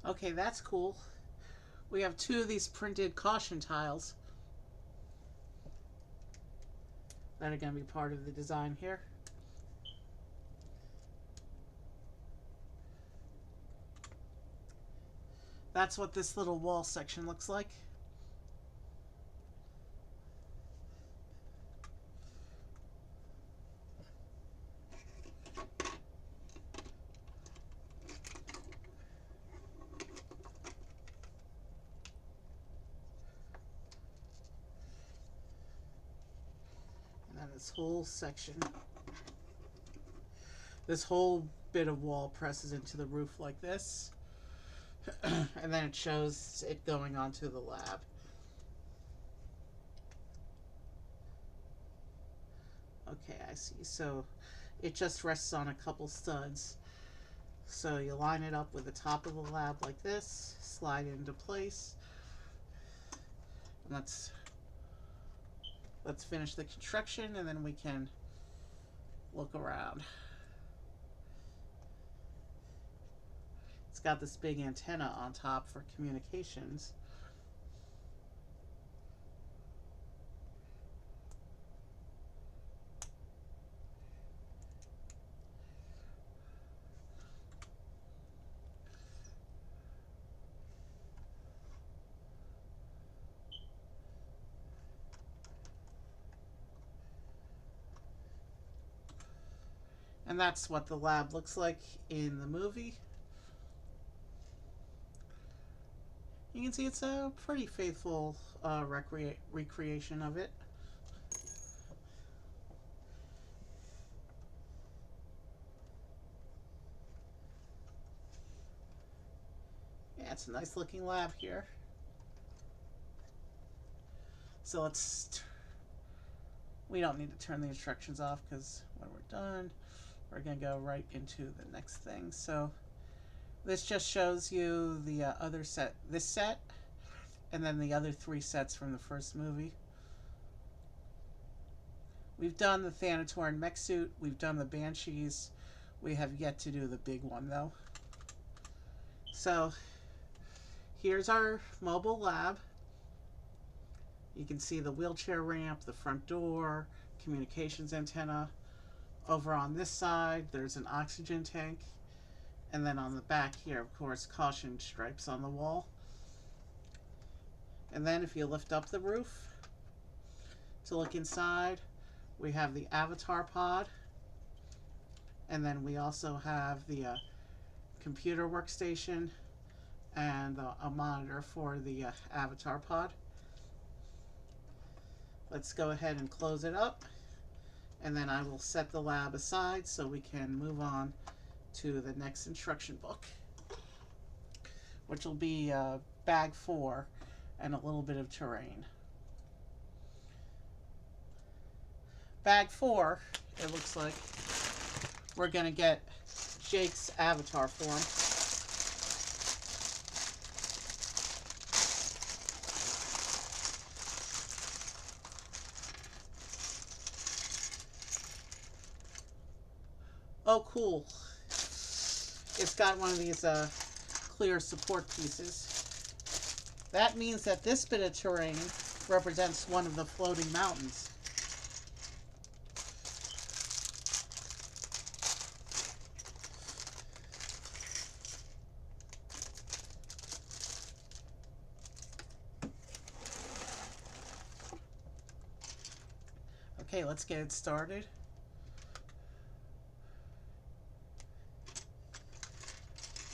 Okay, that's cool. We have two of these printed caution tiles that are going to be part of the design here. That's what this little wall section looks like. this whole section, this whole bit of wall presses into the roof like this. And then it shows it going onto the lab. Okay, I see. So it just rests on a couple studs. So you line it up with the top of the lab like this, slide it into place. And let's finish the construction, and then we can look around. It's got this big antenna on top for communications. And that's what the lab looks like in the movie. You can see it's a pretty faithful recreation of it. Yeah, it's a nice looking lab here. So we don't need to turn the instructions off, because when we're done, we're going to go right into the next thing. So this just shows you the other set, this set, and then the other 3 sets from the first movie. We've done the Thanatoran mech suit, we've done the Banshees. We have yet to do the big one, though. So here's our mobile lab. You can see the wheelchair ramp, the front door, communications antenna. Over on this side, there's an oxygen tank. And then on the back here, of course, caution stripes on the wall. And then if you lift up the roof to look inside, we have the avatar pod. And then we also have the computer workstation and a monitor for the avatar pod. Let's go ahead and close it up, and then I will set the lab aside so we can move on to the next instruction book, which will be bag 4 and a little bit of terrain. Bag 4, it looks like we're going to get Jake's avatar form. Oh, cool. It's got one of these clear support pieces. That means that this bit of terrain represents one of the floating mountains. Okay, let's get it started.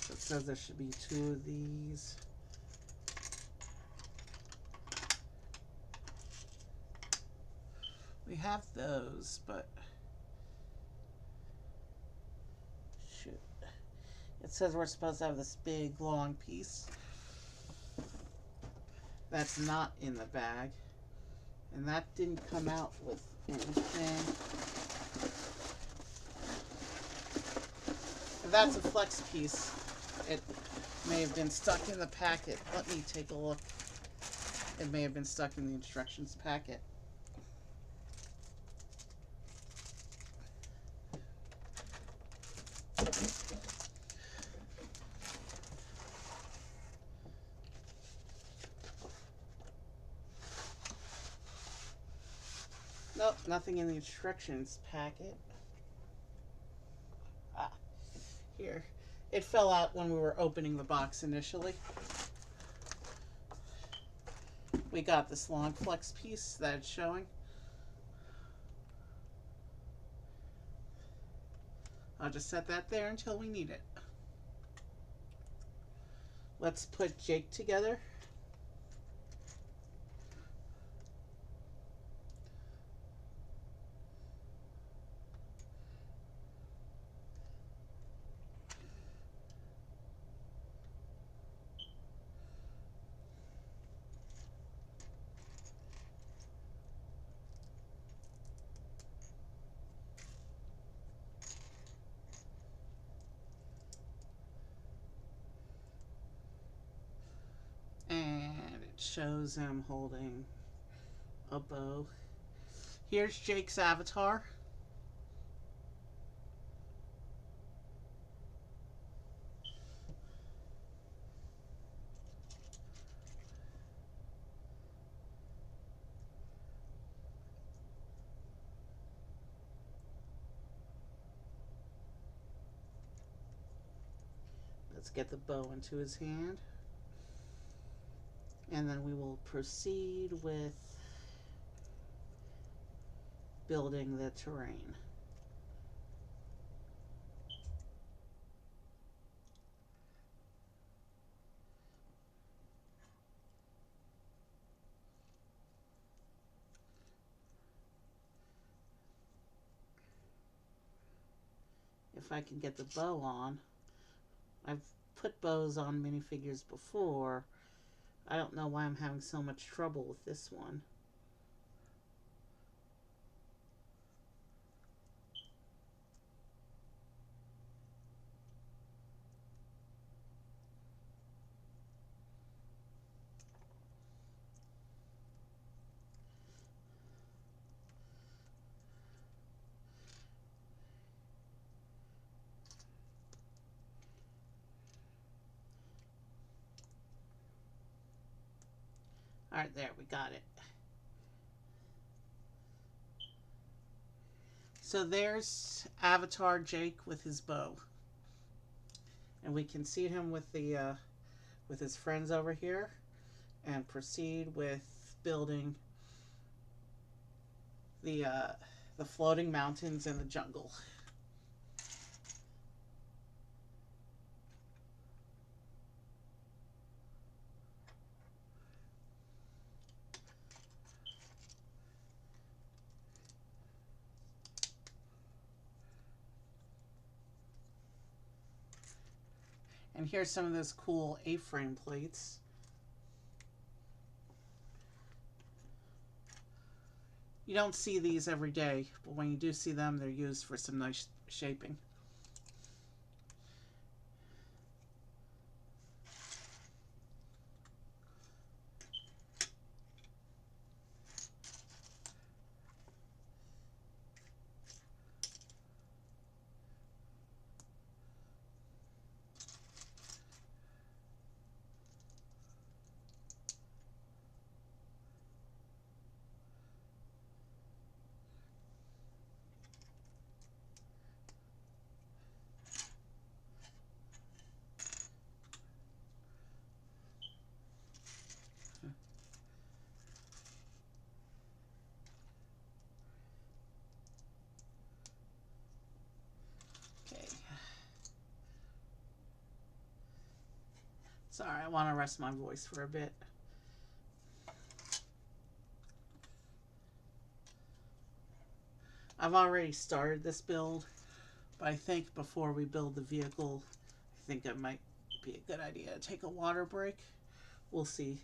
So it says there should be 2 of these. We have those, but shoot. It says we're supposed to have this big long piece. That's not in the bag. And that didn't come out with anything. And that's a flex piece. It may have been stuck in the packet. Let me take a look. It may have been stuck in the instructions packet. Nope, nothing in the instructions packet. Ah, here. It fell out when we were opening the box initially. We got this long flex piece that it's showing. I'll just set that there until we need it. Let's put Jake together. shows him holding a bow. Here's Jake's avatar. Let's get the bow into his hand. And then we will proceed with building the terrain. If I can get the bow on. I've put bows on minifigures before. I don't know why I'm having so much trouble with this one. Alright, there, we got it. So there's Avatar Jake with his bow. And we can seat him with the with his friends over here and proceed with building the floating mountains and the jungle. And here's some of those cool A-frame plates. You don't see these every day, but when you do see them, they're used for some nice shaping. Sorry, I want to rest my voice for a bit. I've already started this build, but I think before we build the vehicle, I think it might be a good idea to take a water break. We'll see.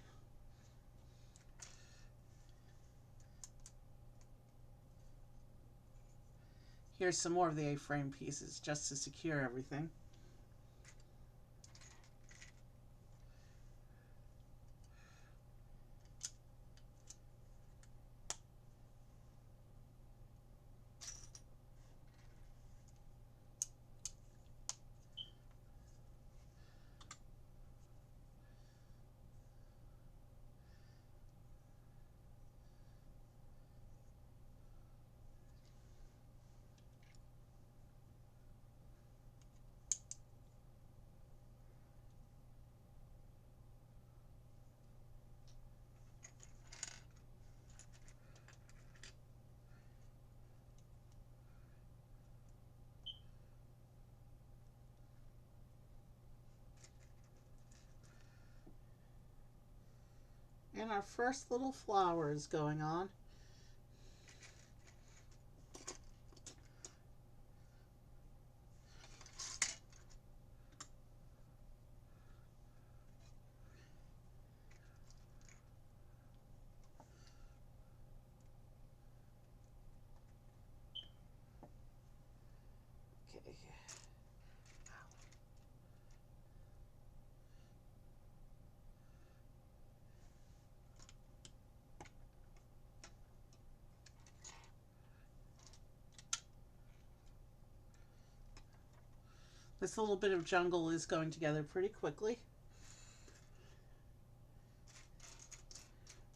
Here's some more of the A-frame pieces just to secure everything. And our first little flower is going on. Okay. This little bit of jungle is going together pretty quickly,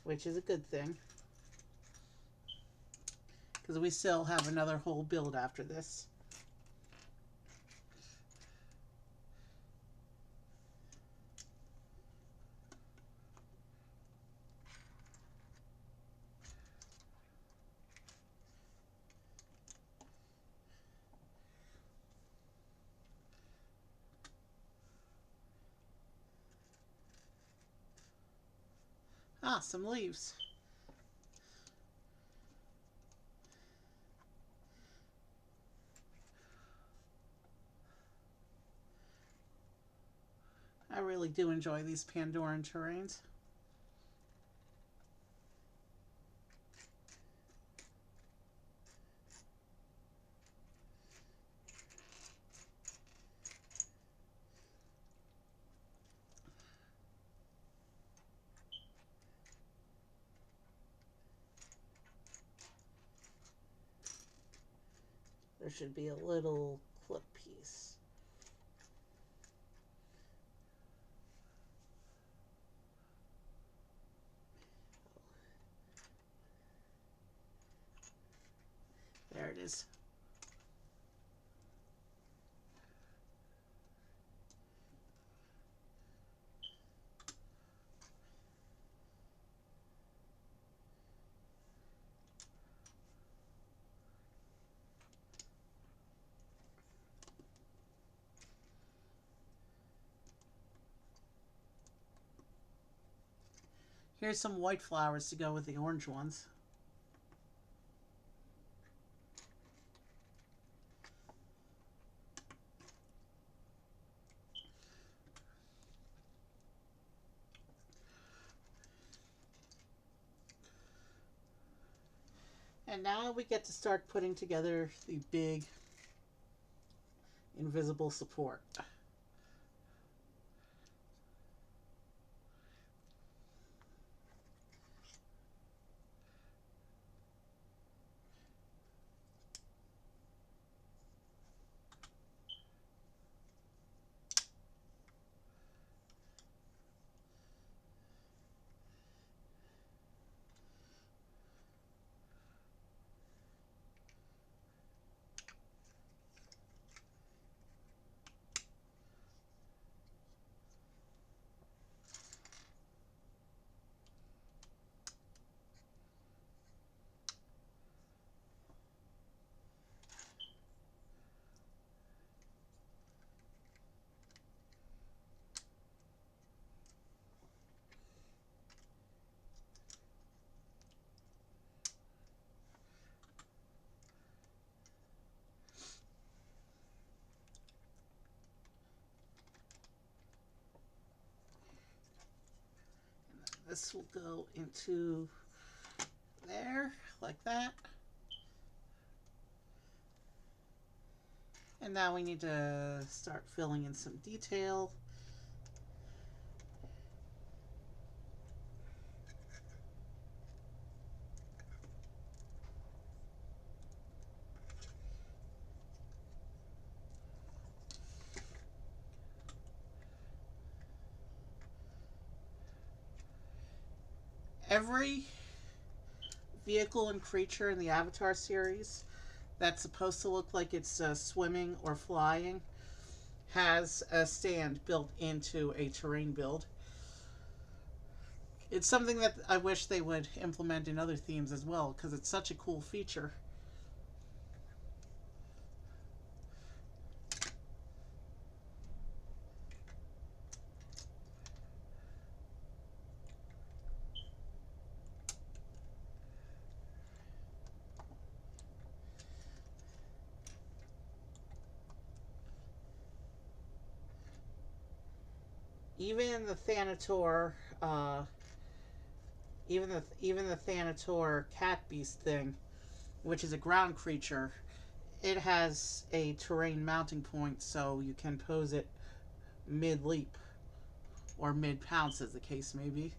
which is a good thing, because we still have another whole build after this. Ah, some leaves. I really do enjoy these Pandoran terrains. There should be a little clip piece. There it is. Here's some white flowers to go with the orange ones. And now we get to start putting together the big invisible support. This will go into there, like that. And now we need to start filling in some detail. Every vehicle and creature in the Avatar series that's supposed to look like it's swimming or flying has a stand built into a terrain build. It's something that I wish they would implement in other themes as well, because it's such a cool feature. Even the Thanator, even the Thanator cat beast thing, which is a ground creature, it has a terrain mounting point, so you can pose it mid leap or mid pounce, as the case may be.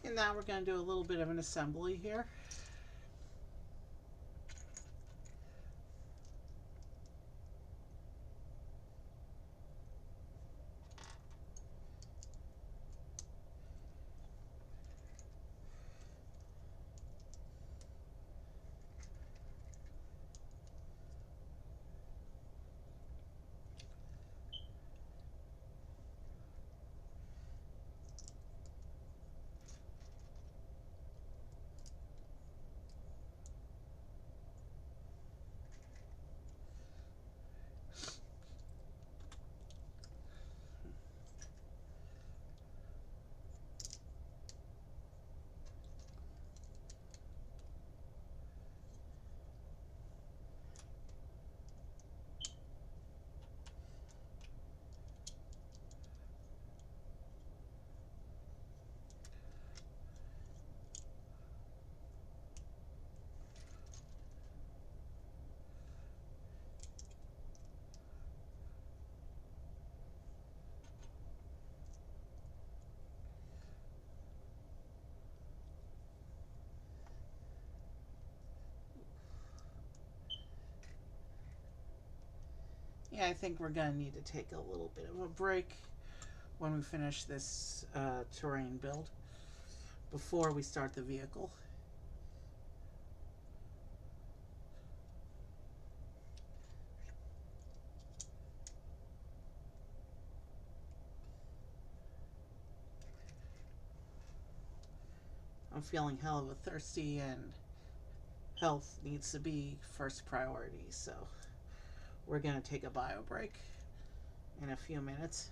And now we're going to do a little bit of an assembly here. Yeah, I think we're going to need to take a little bit of a break when we finish this terrain build before we start the vehicle. I'm feeling hell of a thirsty, and health needs to be first priority, so we're going to take a bio break in a few minutes.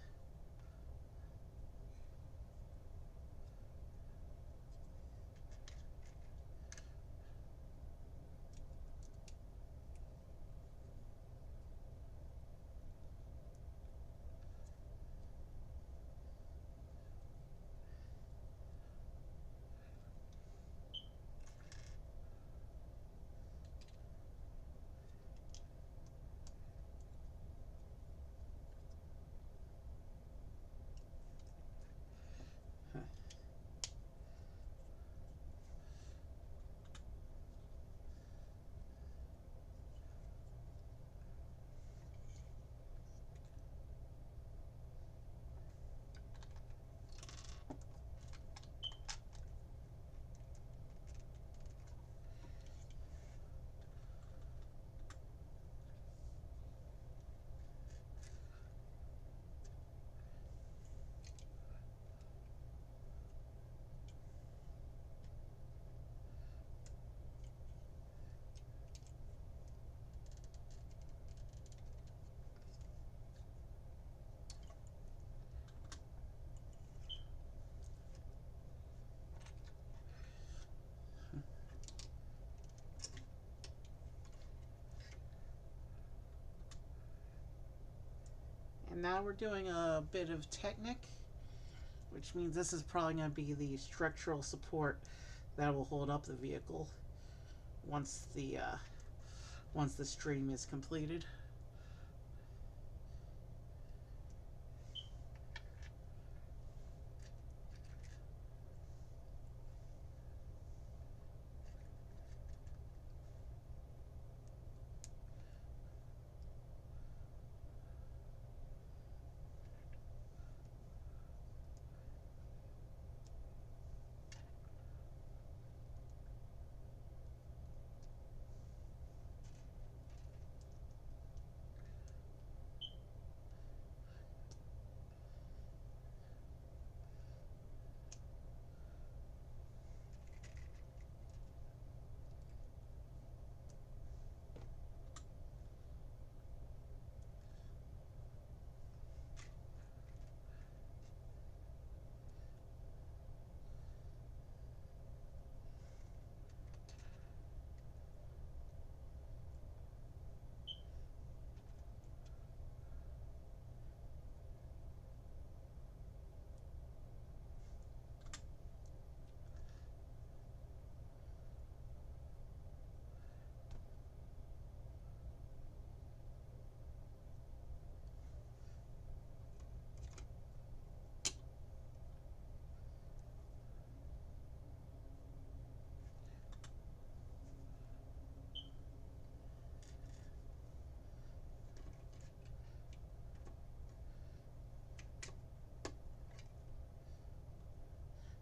And now we're doing a bit of Technic, which means this is probably going to be the structural support that will hold up the vehicle once the stream is completed.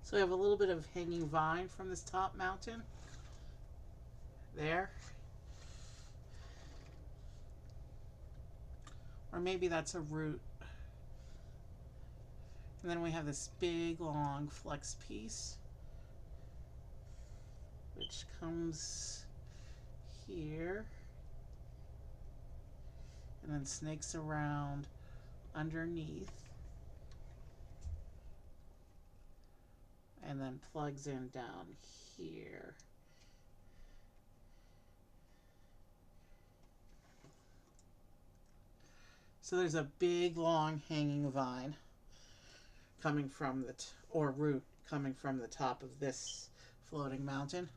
So we have a little bit of hanging vine from this top mountain. There. Or maybe that's a root. And then we have this big long flex piece, which comes here and then snakes around underneath and then plugs in down here. So there's a big long hanging vine coming from the or root coming from the top of this floating mountain.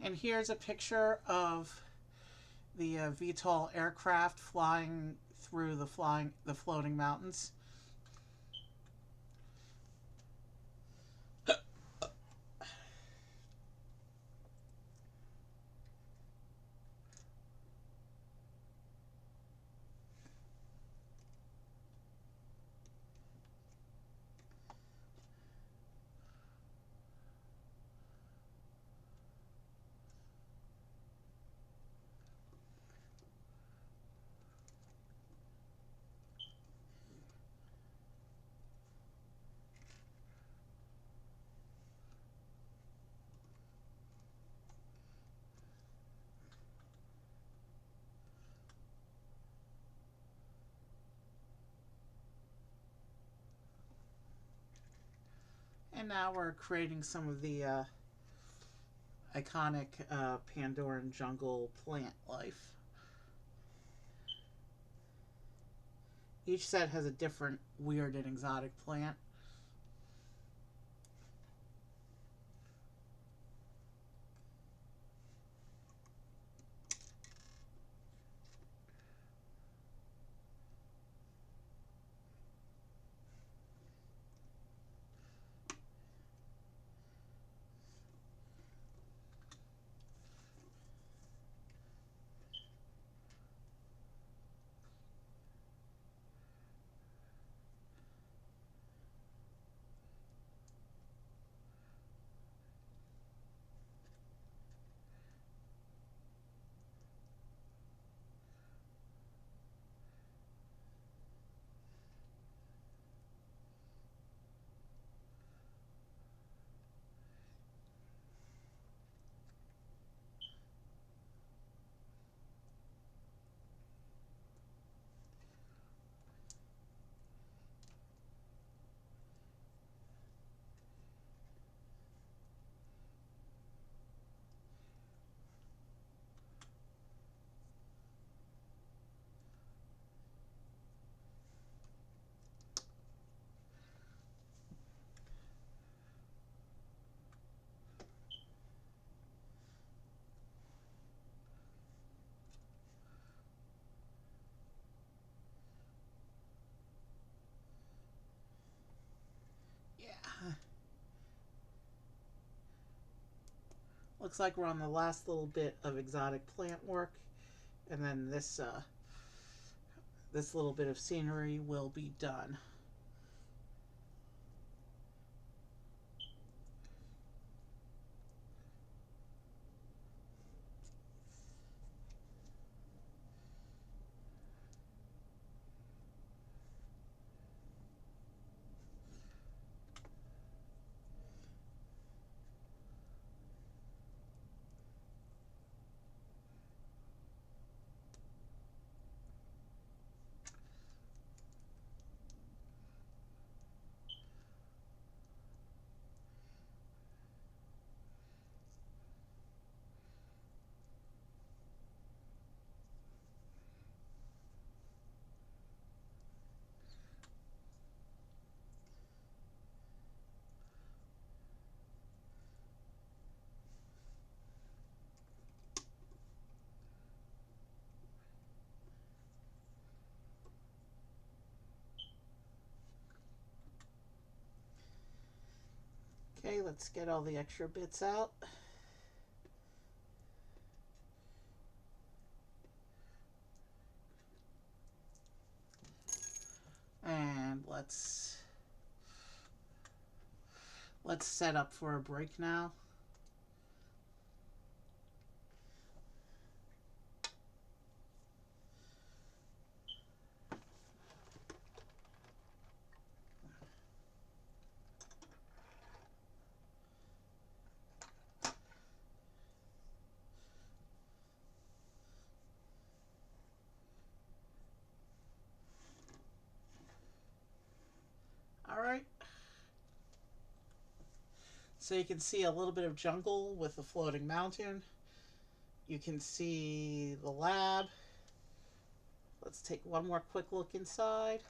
And here's a picture of the VTOL aircraft flying through the floating mountains. And now we're creating some of the iconic Pandoran jungle plant life. Each set has a different weird and exotic plant. Yeah. Looks like we're on the last little bit of exotic plant work, and then this little bit of scenery will be done. Okay, let's get all the extra bits out. And let's set up for a break now. All right. So you can see a little bit of jungle with the floating mountain. You can see the lab. Let's take one more quick look inside.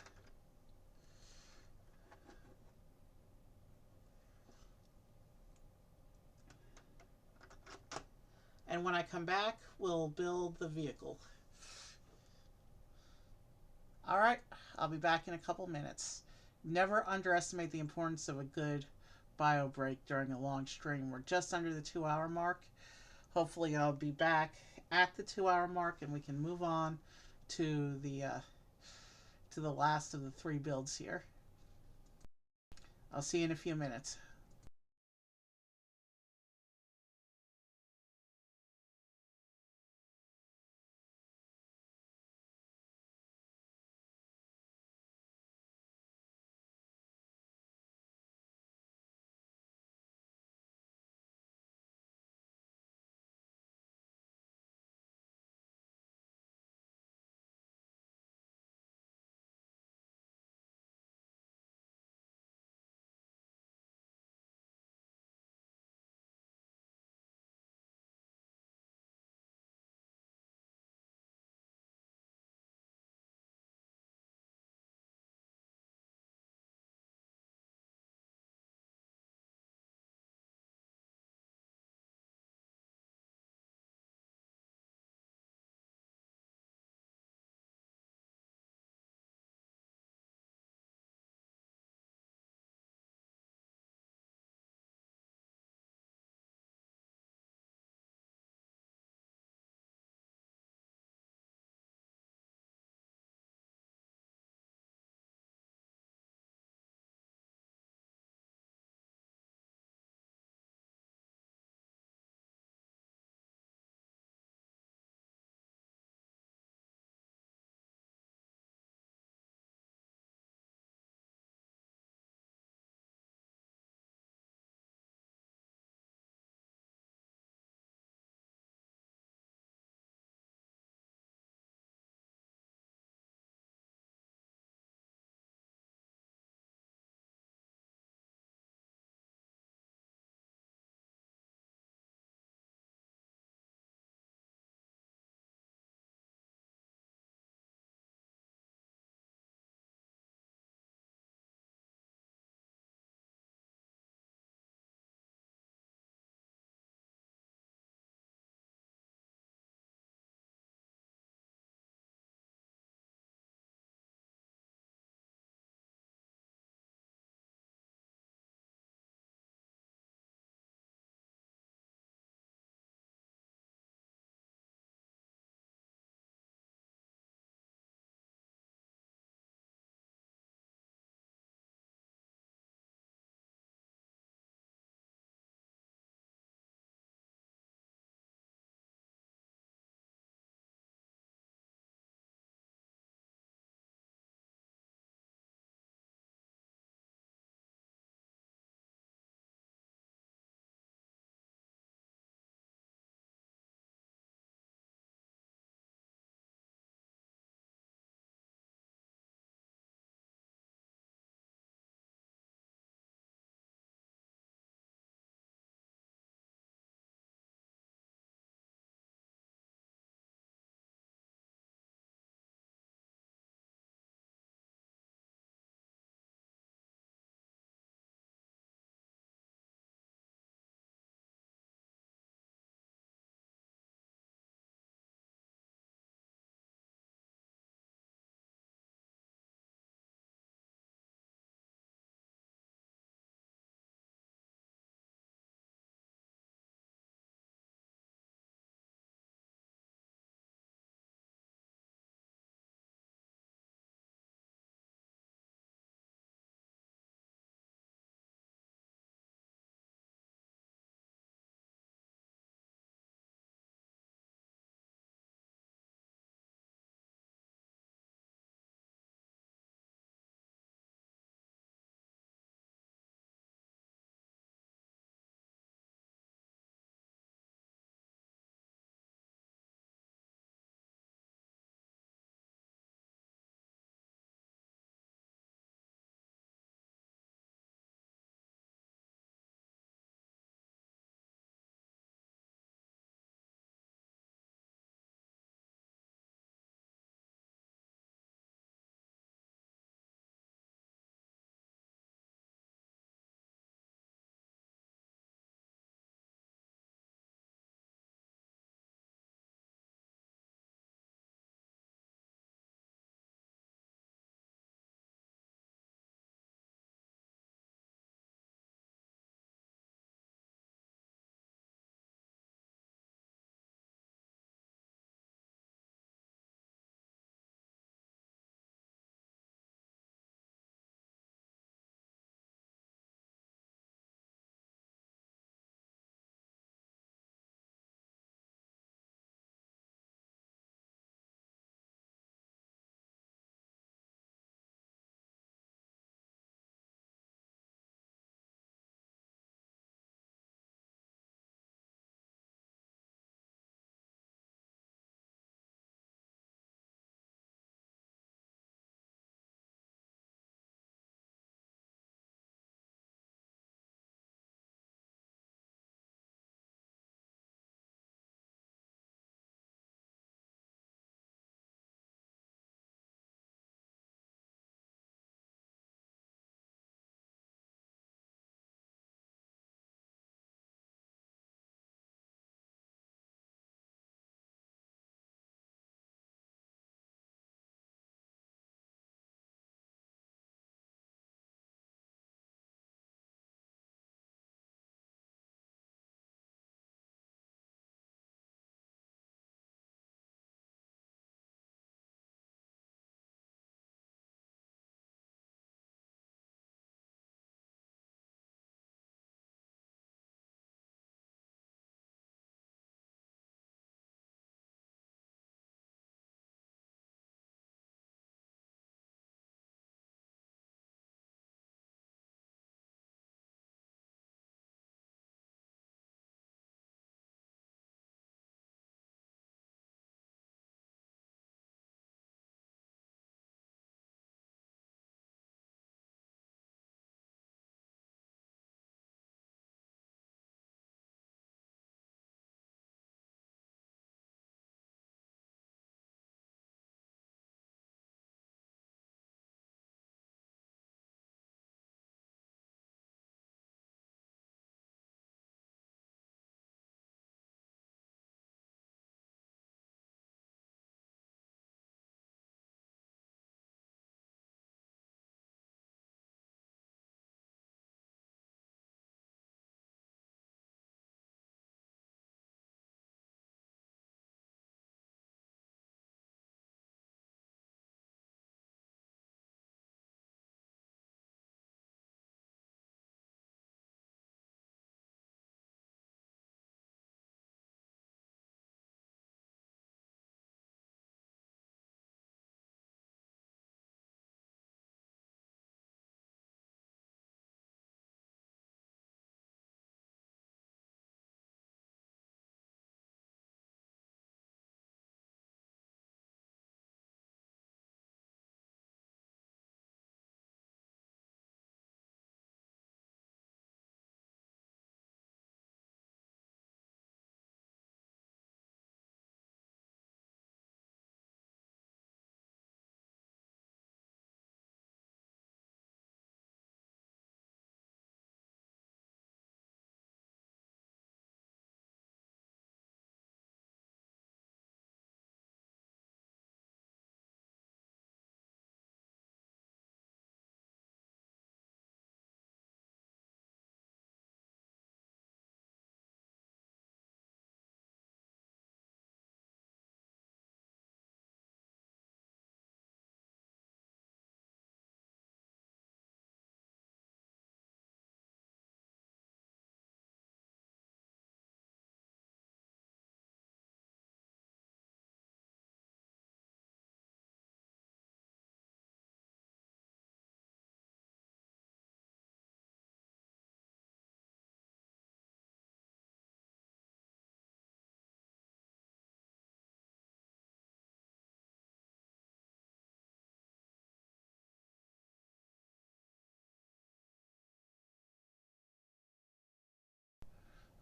And when I come back, we'll build the vehicle. All right, I'll be back in a couple minutes. Never underestimate the importance of a good bio break during a long stream. We're just under the 2 hour mark. Hopefully I'll be back at the 2 hour mark and we can move on to the last of the 3 builds here. I'll see you in a few minutes.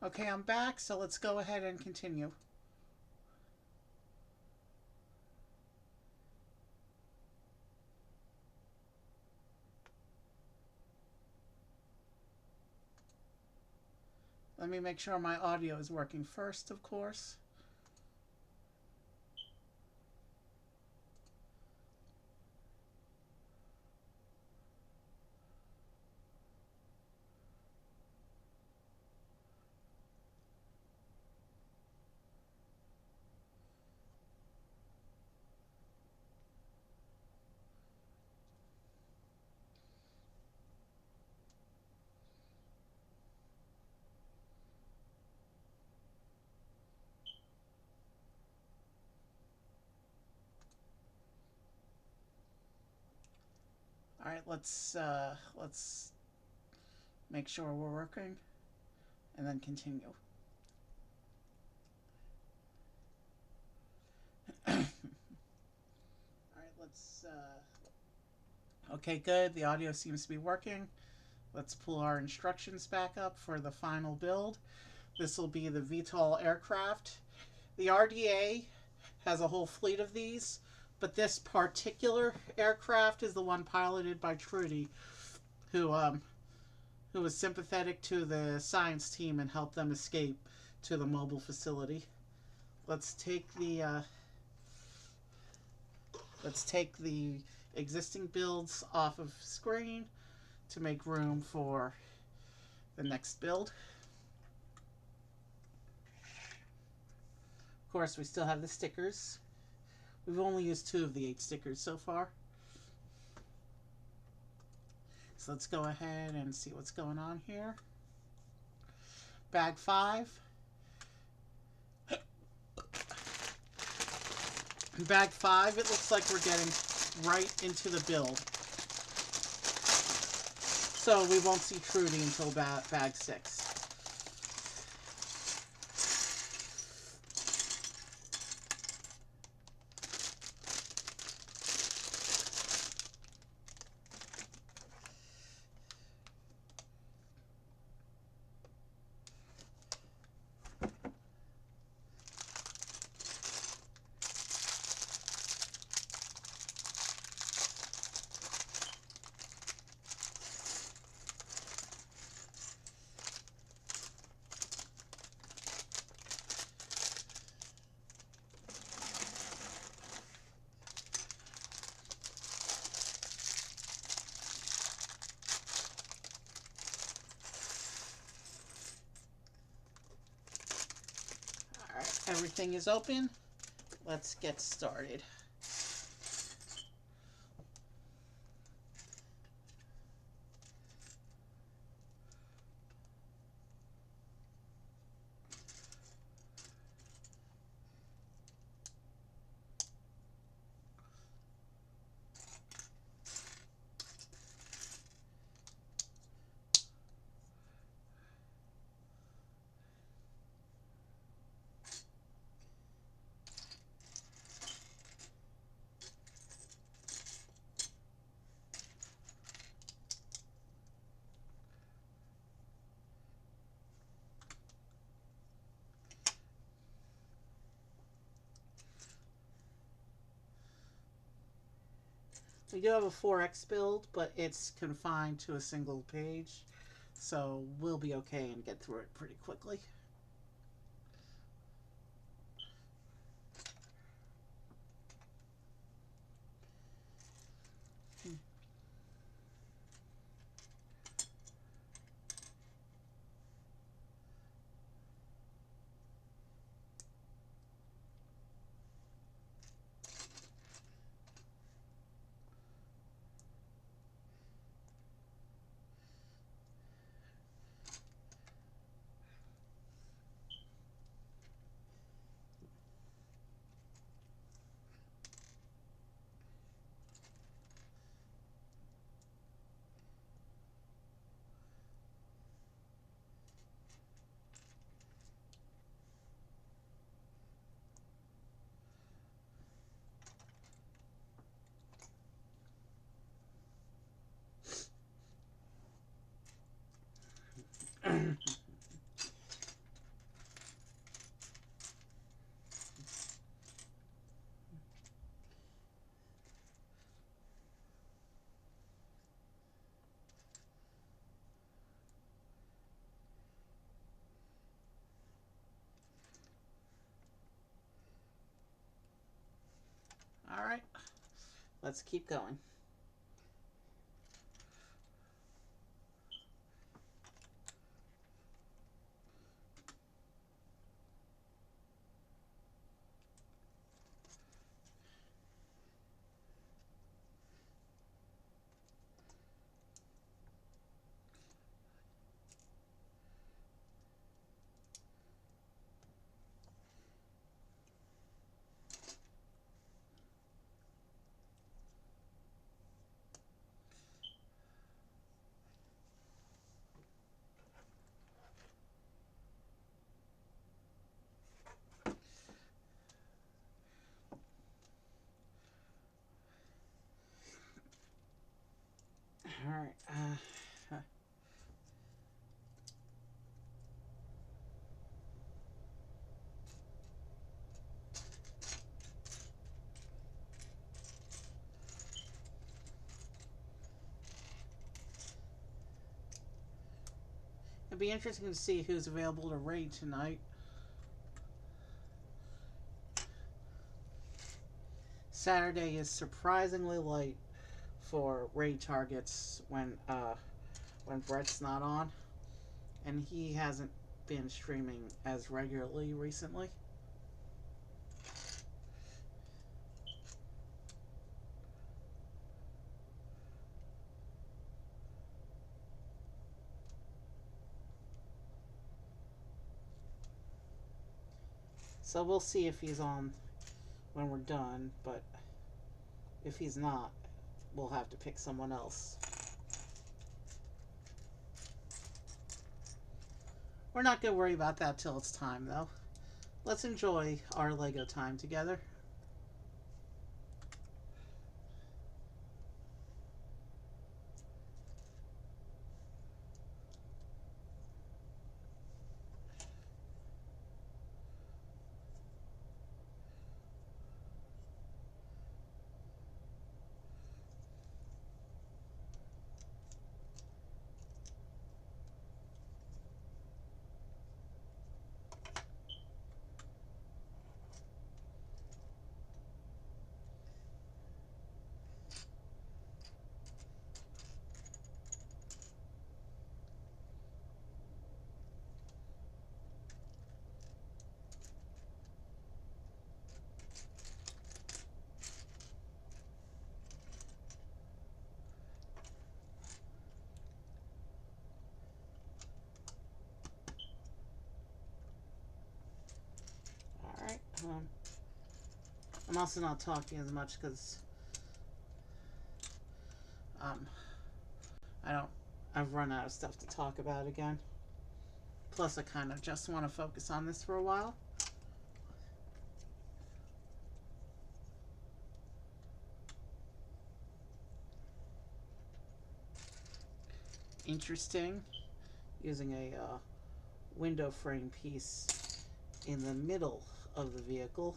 Okay, I'm back, so let's go ahead and continue. Let me make sure my audio is working first, of course. All right, let's make sure we're working, and then continue. All right, let's. Okay, good. The audio seems to be working. Let's pull our instructions back up for the final build. This will be the VTOL aircraft. The RDA has a whole fleet of these, but this particular aircraft is the one piloted by Trudy, who was sympathetic to the science team and helped them escape to the mobile facility. Let's take the existing builds off of screen to make room for the next build. Of course, we still have the stickers. We've only used 2 of the 8 stickers so far. So let's go ahead and see what's going on here. Bag 5. Bag 5, it looks like we're getting right into the build. So we won't see Trudy until bag 6. Everything is open. Let's get started. We do have a 4X build, but it's confined to a single page, so we'll be okay and get through it pretty quickly. Alright, let's keep going. Alright, it'd be interesting to see who's available to raid tonight. Saturday is surprisingly light for raid targets when Brett's not on, and he hasn't been streaming as regularly recently. So we'll see if he's on when we're done, but if he's not, we'll have to pick someone else. We're not going to worry about that till it's time, though. Let's enjoy our Lego time together. Alright, I'm also not talking as much because I've run out of stuff to talk about again. Plus I kind of just want to focus on this for a while. Interesting, using a window frame piece in the middle of the vehicle.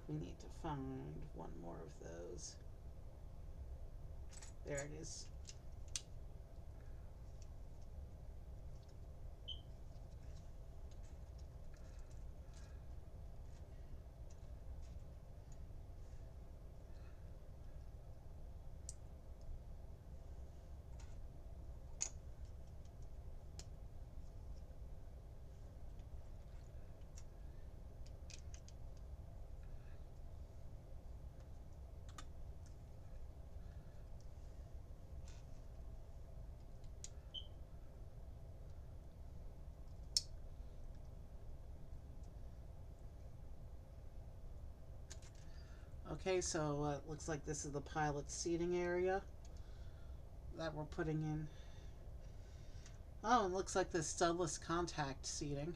We need to find one more of those. There it is. Okay, so it looks like this is the pilot seating area that we're putting in. Oh, it looks like the studless contact seating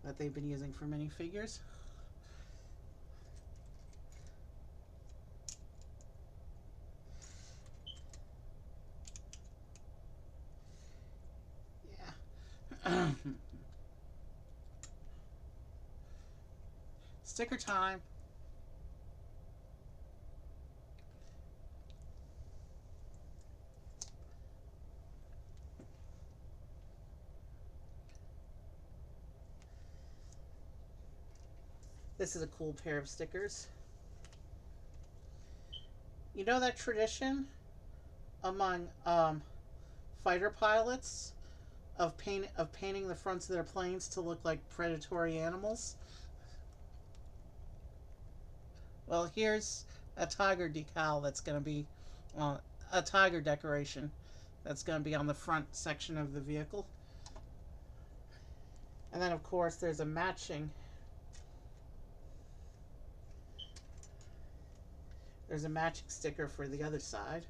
that they've been using for minifigures. Yeah. Sticker time. This is a cool pair of stickers. You know that tradition among fighter pilots of painting the fronts of their planes to look like predatory animals? Well, here's a tiger decal that's going to be a tiger decoration that's going to be on the front section of the vehicle. And then, of course, there's a matching sticker for the other side.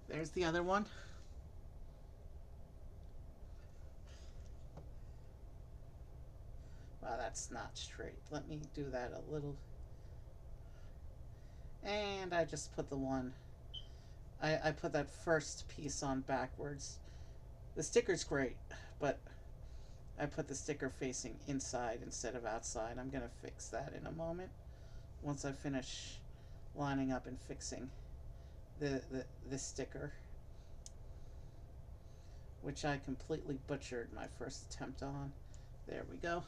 There's the other one. Wow, that's not straight. Let me do that a little. And I just put the one. I put that first piece on backwards. The sticker's great, but I put the sticker facing inside instead of outside. I'm going to fix that in a moment once I finish lining up and fixing the sticker, which I completely butchered my first attempt on. There we go.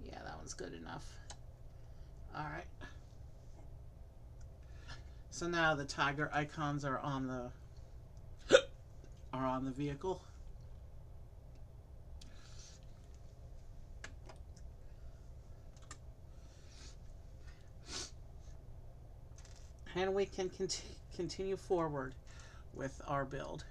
Yeah, that one's good enough. Alright. So now the tiger icons are on the vehicle. And we can continue forward with our build.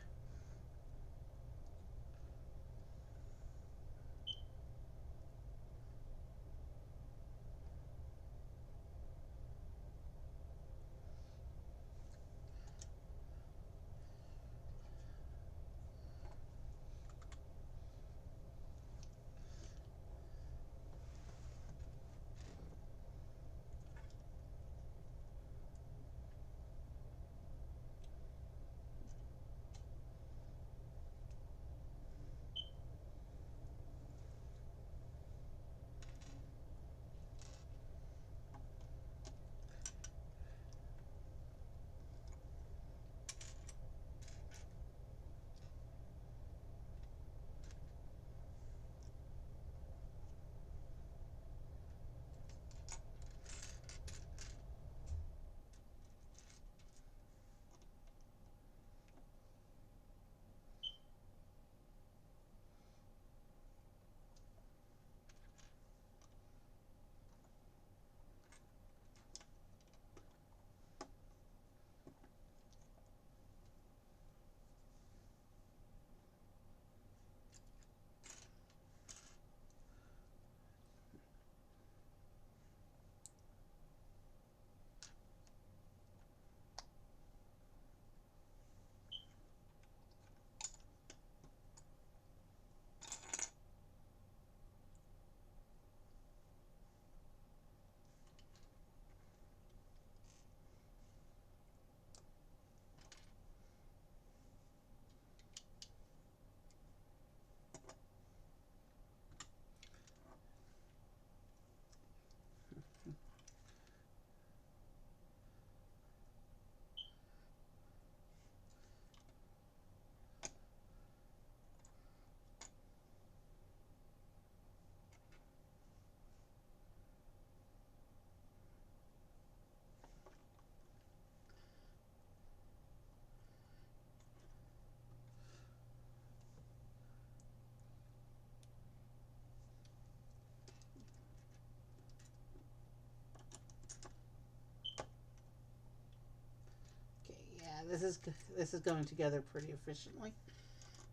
this is going together pretty efficiently.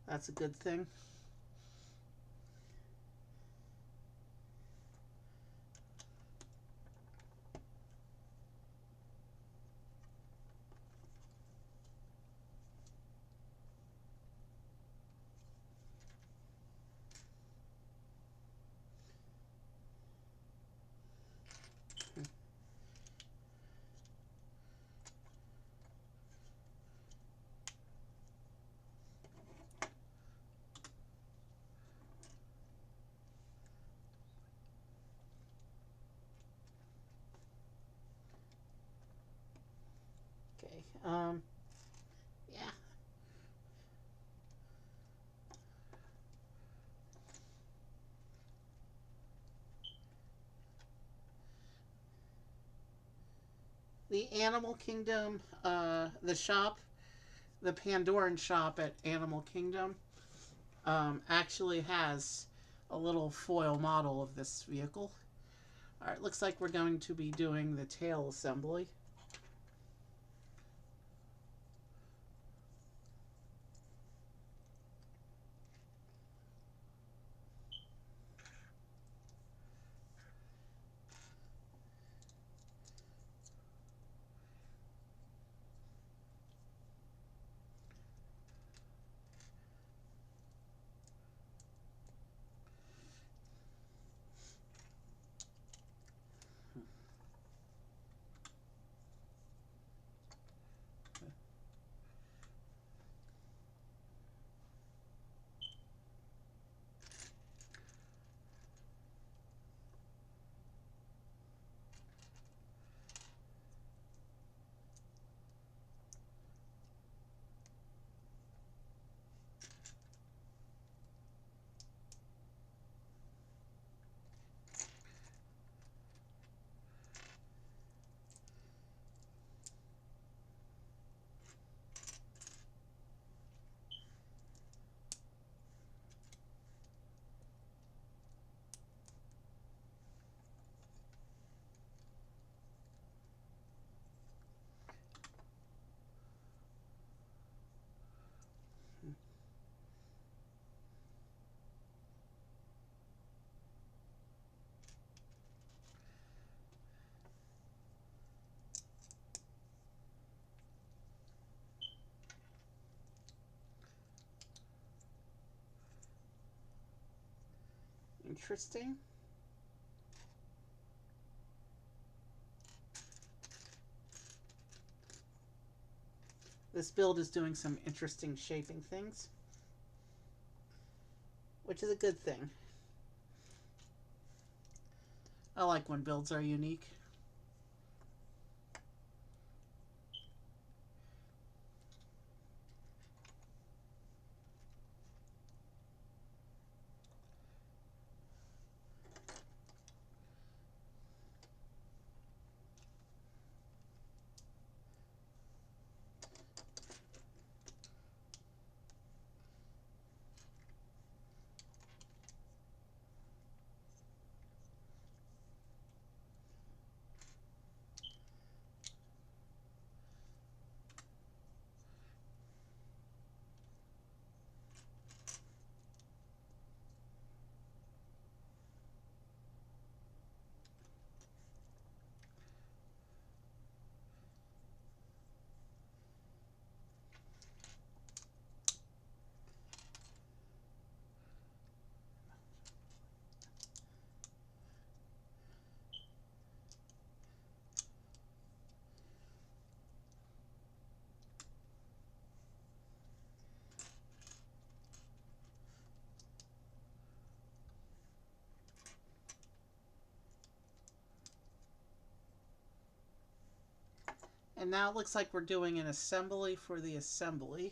That's a good thing. Okay. Yeah. The Animal Kingdom, the shop, the Pandoran shop at Animal Kingdom, actually has a little foil model of this vehicle. Alright, looks like we're going to be doing the tail assembly. Interesting. This build is doing some interesting shaping things, which is a good thing. I like when builds are unique. And now it looks like we're doing an assembly for the assembly.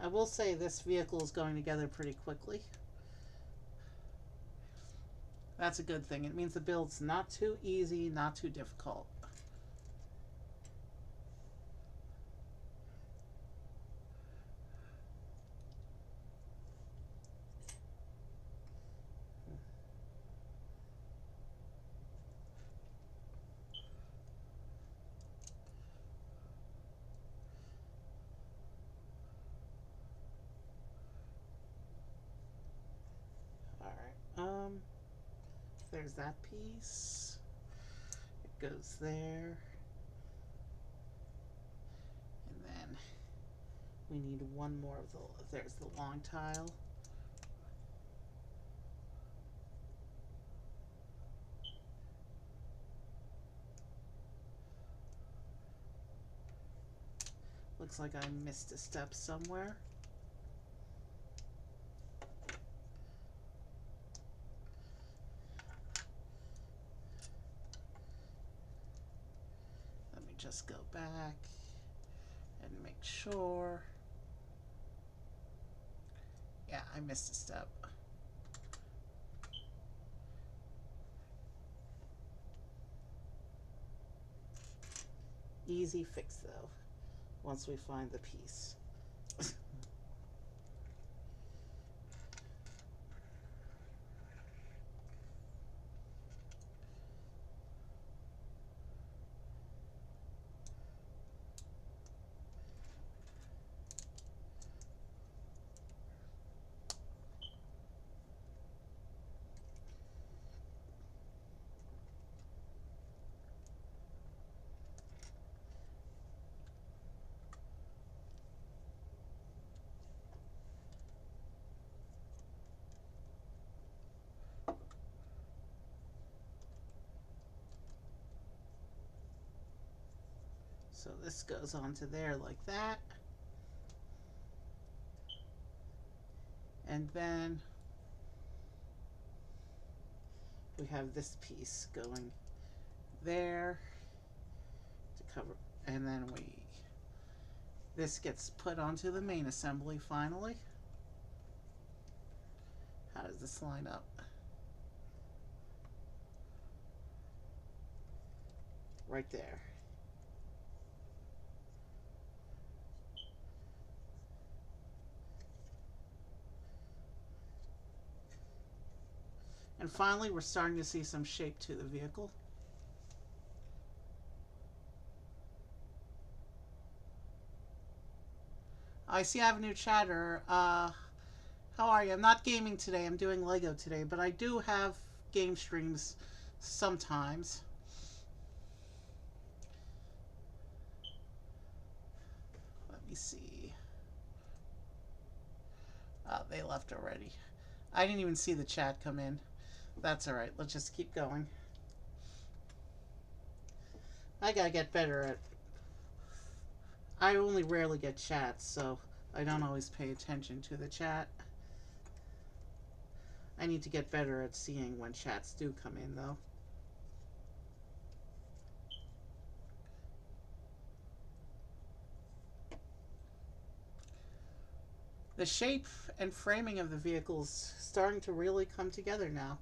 I will say this vehicle is going together pretty quickly. That's a good thing. It means the build's not too easy, not too difficult. Alright, there's that piece. It goes there. And then we need one more of the, there's the long tile. Looks like I missed a step somewhere. Let me just go back and make sure. Yeah, I missed a step. Easy fix though, once we find the piece. So this goes onto there like that. And then we have this piece going there to cover, and then this gets put onto the main assembly finally. How does this line up? Right there. And finally, we're starting to see some shape to the vehicle. I see I have a new chatter. How are you? I'm not gaming today. I'm doing Lego today, but I do have game streams sometimes. Let me see. They left already. I didn't even see the chat come in. That's alright. Let's just keep going. I gotta get better at... I only rarely get chats, so I don't always pay attention to the chat. I need to get better at seeing when chats do come in, though. The shape and framing of the vehicle's starting to really come together now.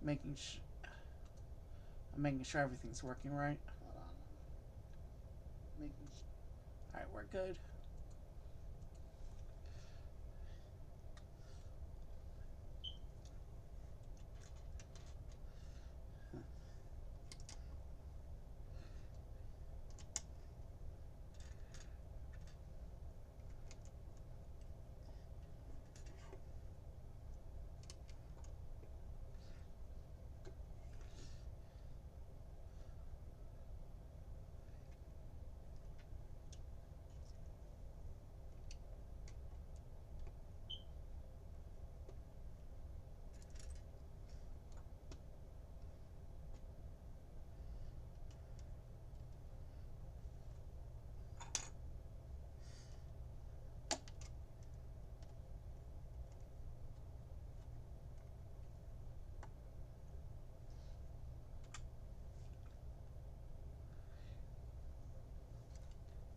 Making I'm making sure everything's working right. Hold on. Making All right, we're good.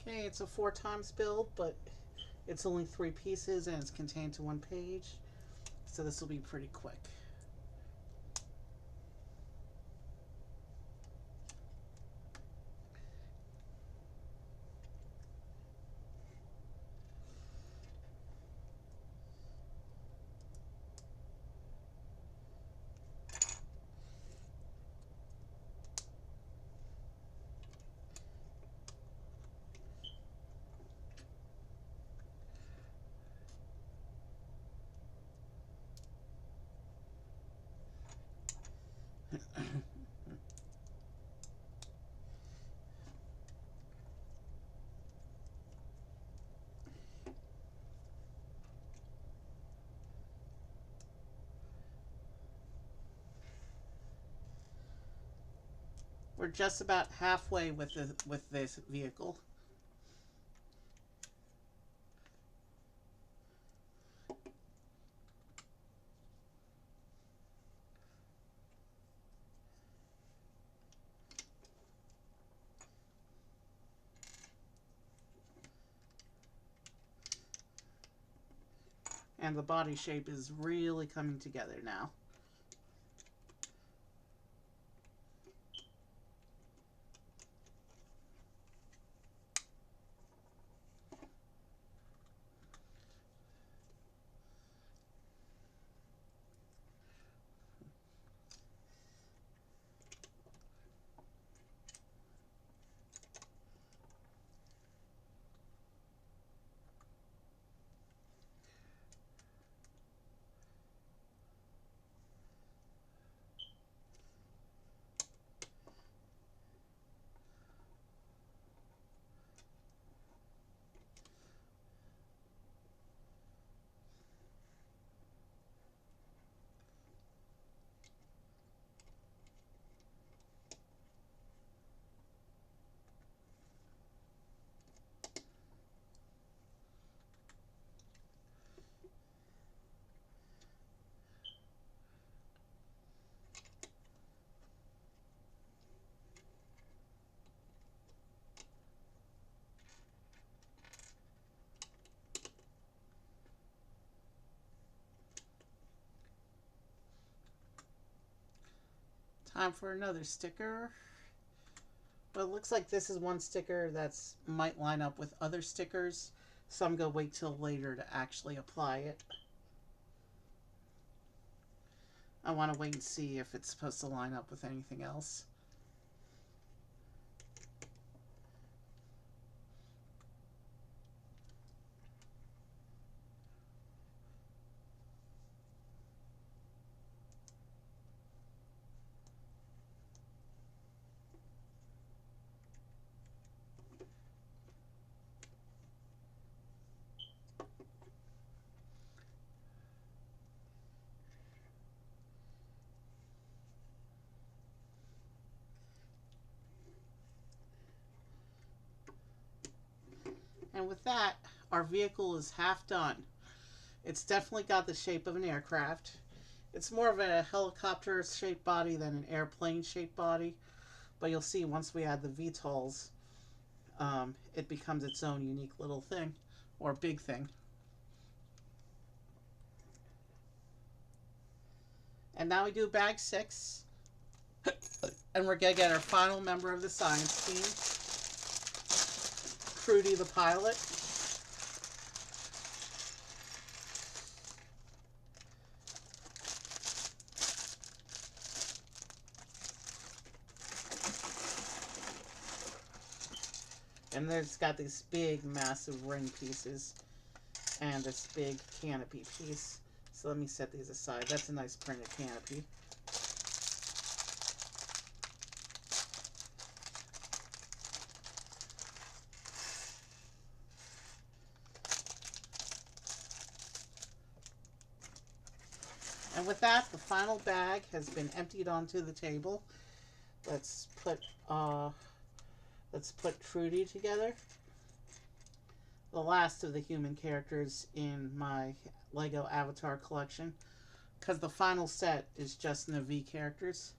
Okay, it's a 4 times build, but it's only 3 pieces and it's contained to 1 page. So this will be pretty quick. We're just about halfway with this vehicle. And the body shape is really coming together now. Time for another sticker. But it looks like this is one sticker that's might line up with other stickers. So I'm going to wait till later to actually apply it. I want to wait and see if it's supposed to line up with anything else. And with that, our vehicle is half done. It's definitely got the shape of an aircraft. It's more of a helicopter shaped body than an airplane shaped body. But you'll see once we add the VTOLs, it becomes its own unique little thing or big thing. And now we do bag 6. And we're going to get our final member of the science team, Trudy the pilot. And there's got these big, massive ring pieces and this big canopy piece. So let me set these aside. That's a nice printed canopy. And with that, the final bag has been emptied onto the table. Let's put Trudy together. The last of the human characters in my Lego Avatar collection, because the final set is just Na'vi characters.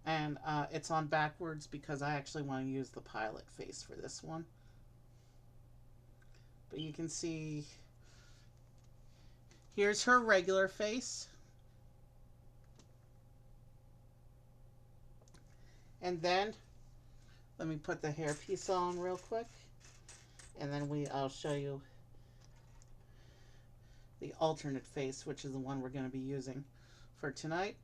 And it's on backwards because I actually want to use the pilot face for this one. But you can see, here's her regular face. And then, let me put the hairpiece on real quick. And then I'll show you the alternate face, which is the one we're going to be using for tonight.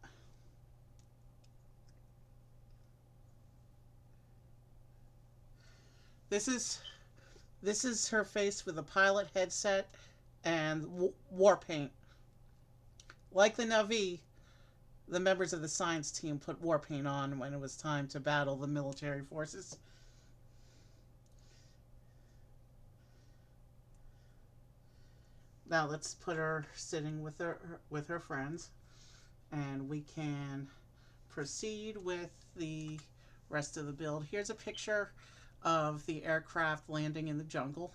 This is her face with a pilot headset and war paint. Like the Na'vi, the members of the science team put war paint on when it was time to battle the military forces. Now let's put her sitting with her friends, and we can proceed with the rest of the build. Here's a picture of the aircraft landing in the jungle.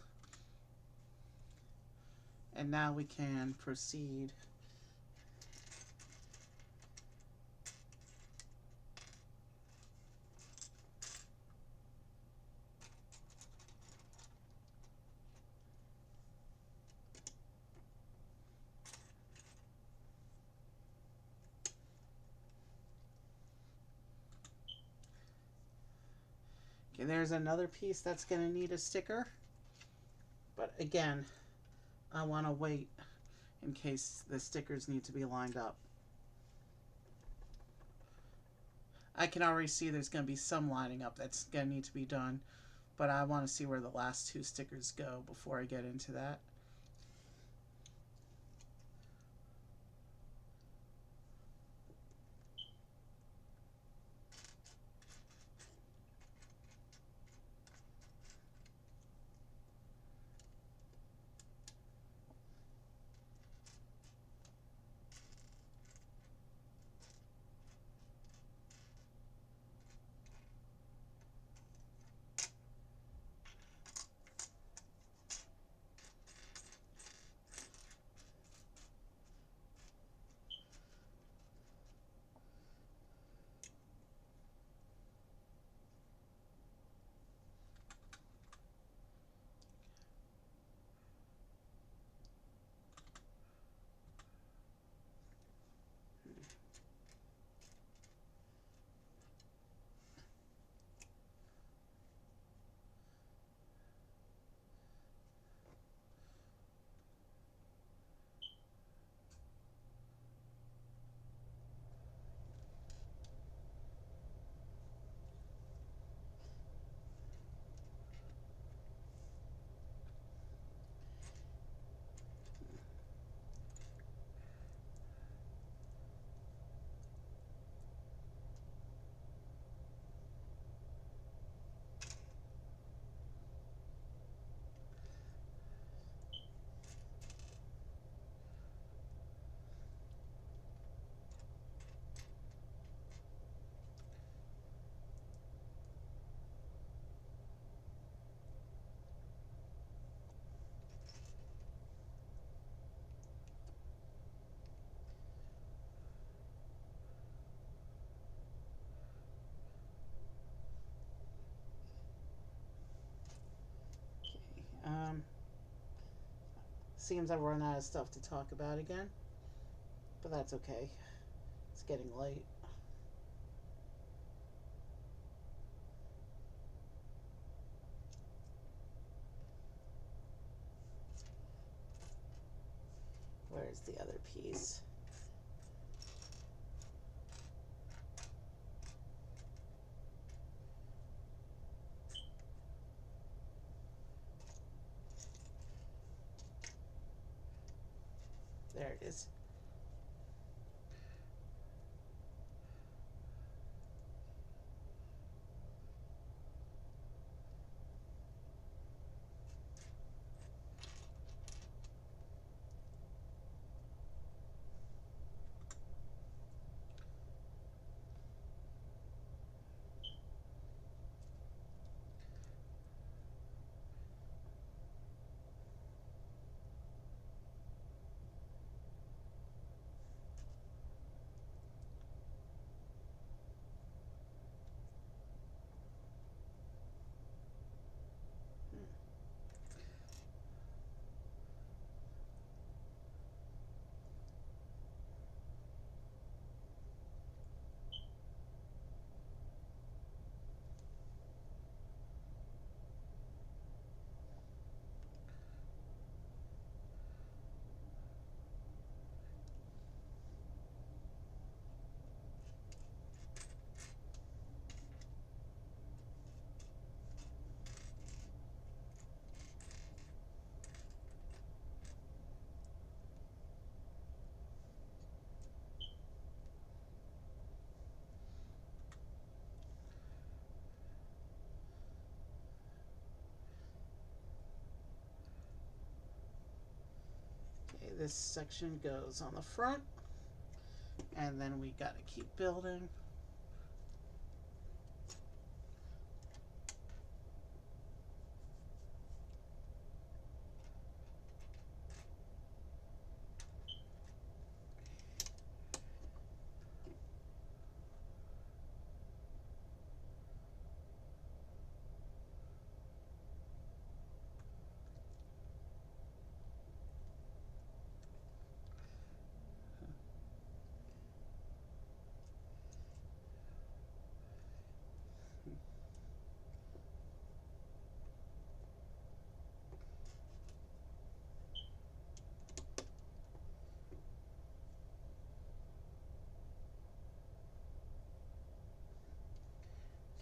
And now we can proceed. Okay, there's another piece that's going to need a sticker. But again, I want to wait in case the stickers need to be lined up. I can already see there's going to be some lining up that's going to need to be done, but I want to see where the last 2 stickers go before I get into that. seems I've run out of stuff to talk about again. But that's okay. It's getting late. Where's the other piece? There it is. Okay, this section goes on the front, and then we gotta keep building.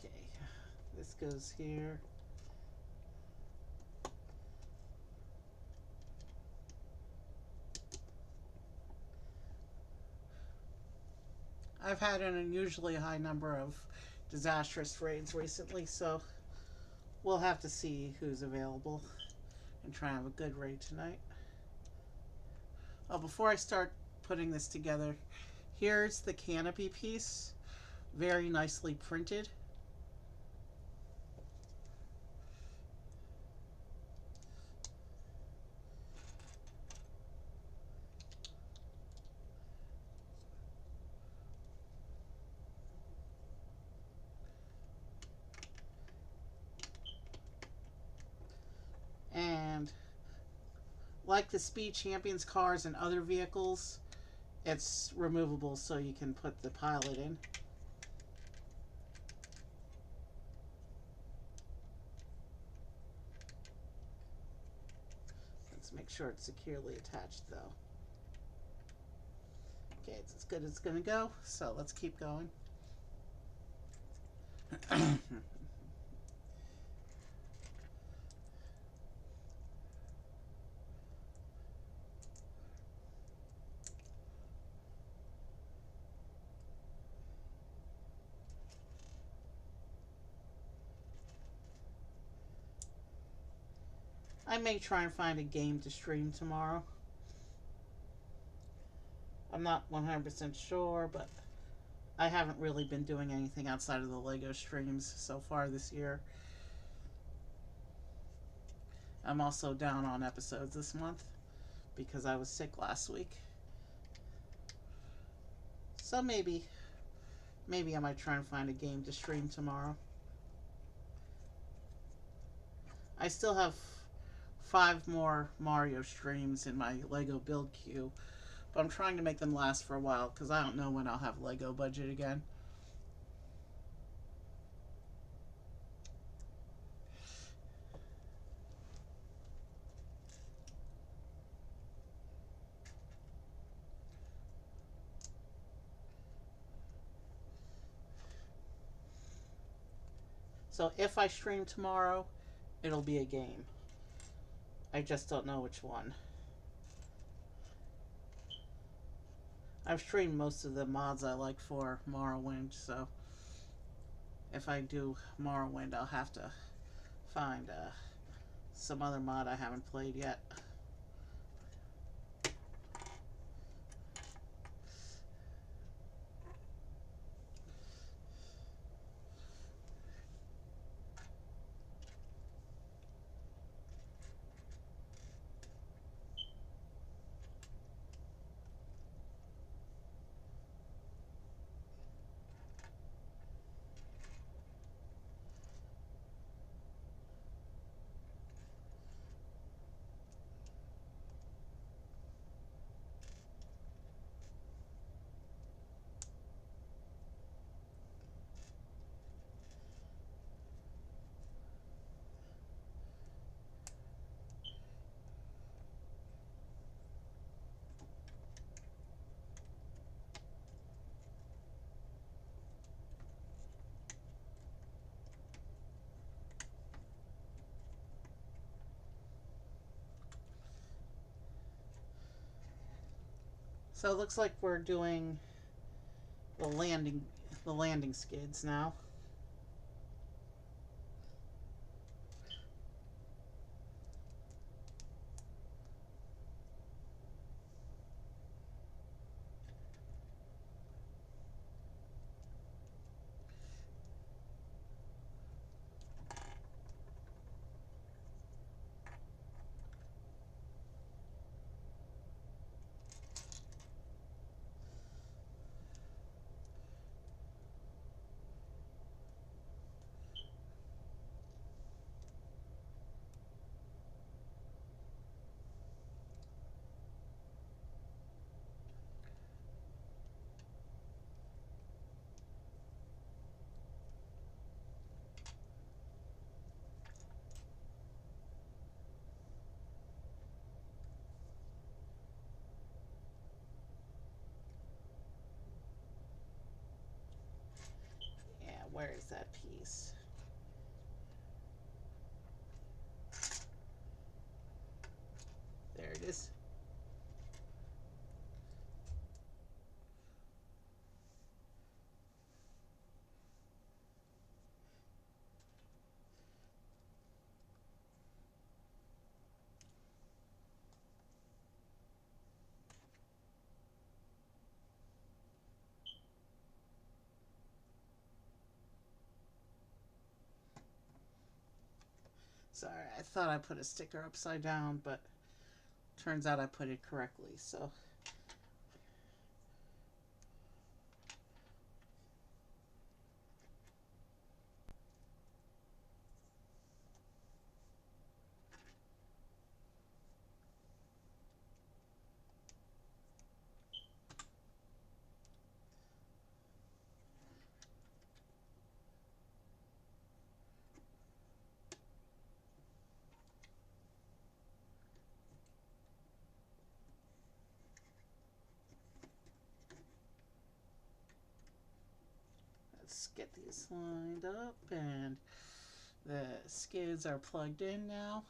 Okay, this goes here. I've had an unusually high number of disastrous raids recently, so we'll have to see who's available and try and have a good raid tonight. Oh, before I start putting this together, here's the canopy piece, very nicely printed. And like the Speed Champions cars and other vehicles, it's removable so you can put the pilot in. Let's make sure it's securely attached though. Okay, it's as good as it's gonna go, so let's keep going. I may try and find a game to stream tomorrow. I'm not 100% sure, but I haven't really been doing anything outside of the Lego streams so far this year. I'm also down on episodes this month because I was sick last week. So maybe I might try and find a game to stream tomorrow. I still have 5 more Mario streams in my Lego build queue, but I'm trying to make them last for a while because I don't know when I'll have Lego budget again. So if I stream tomorrow, it'll be a game. I just don't know which one. I've streamed most of the mods I like for Morrowind, so if I do Morrowind, I'll have to find some other mod I haven't played yet. So it looks like we're doing the landing skids now. Yeah, where is that piece? There it is. Sorry, I thought I put a sticker upside down, but turns out I put it correctly, so. Let's get these lined up, and the skids are plugged in now.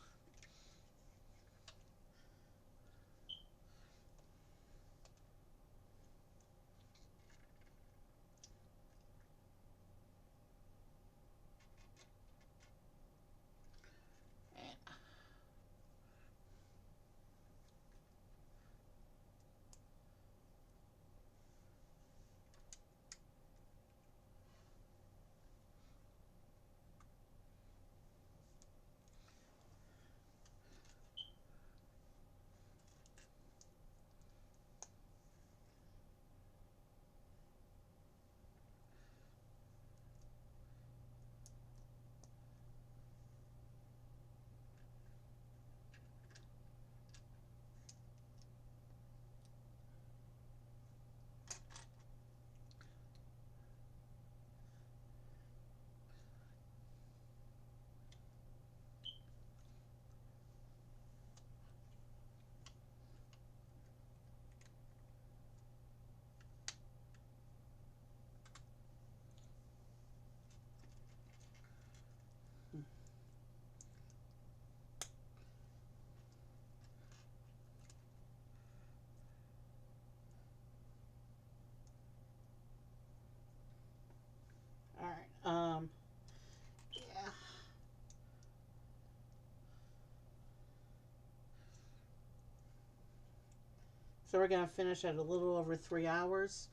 So we're going to finish at a little over 3 hours.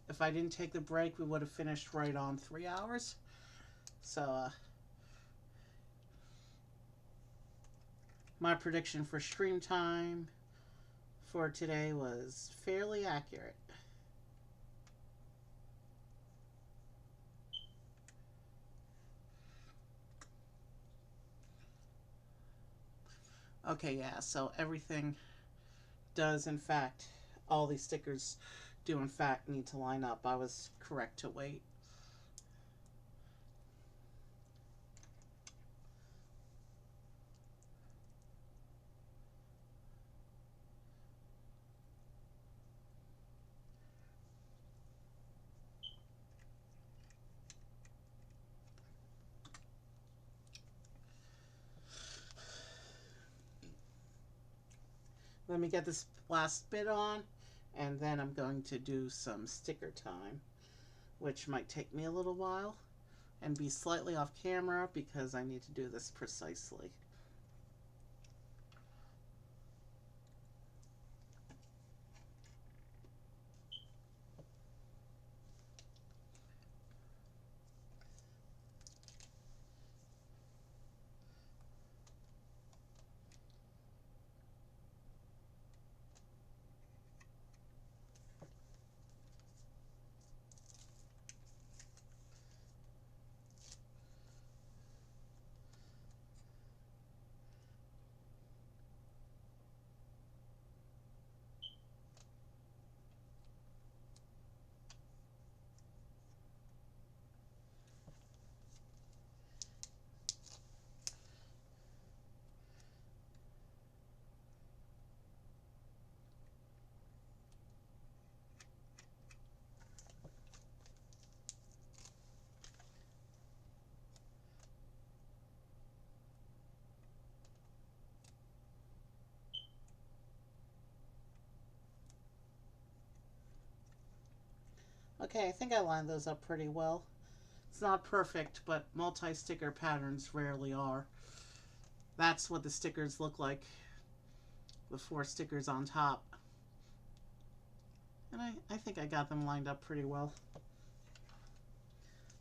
If I didn't take the break, we would have finished right on 3 hours. So, my prediction for stream time for today was fairly accurate. Okay, yeah, so everything does, in fact, all these stickers do, in fact, need to line up. I was correct to wait. Let me get this last bit on, and then I'm going to do some sticker time, which might take me a little while and be slightly off camera because I need to do this precisely. Okay, I think I lined those up pretty well. It's not perfect, but multi-sticker patterns rarely are. That's what the stickers look like, the 4 stickers on top. And I think I got them lined up pretty well.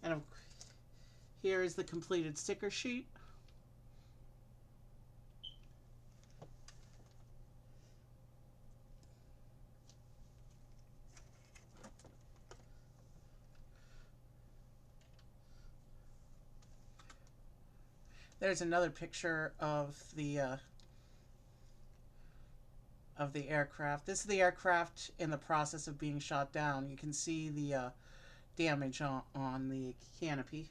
And here is the completed sticker sheet. There's another picture of the aircraft. This is the aircraft in the process of being shot down. You can see the damage on the canopy.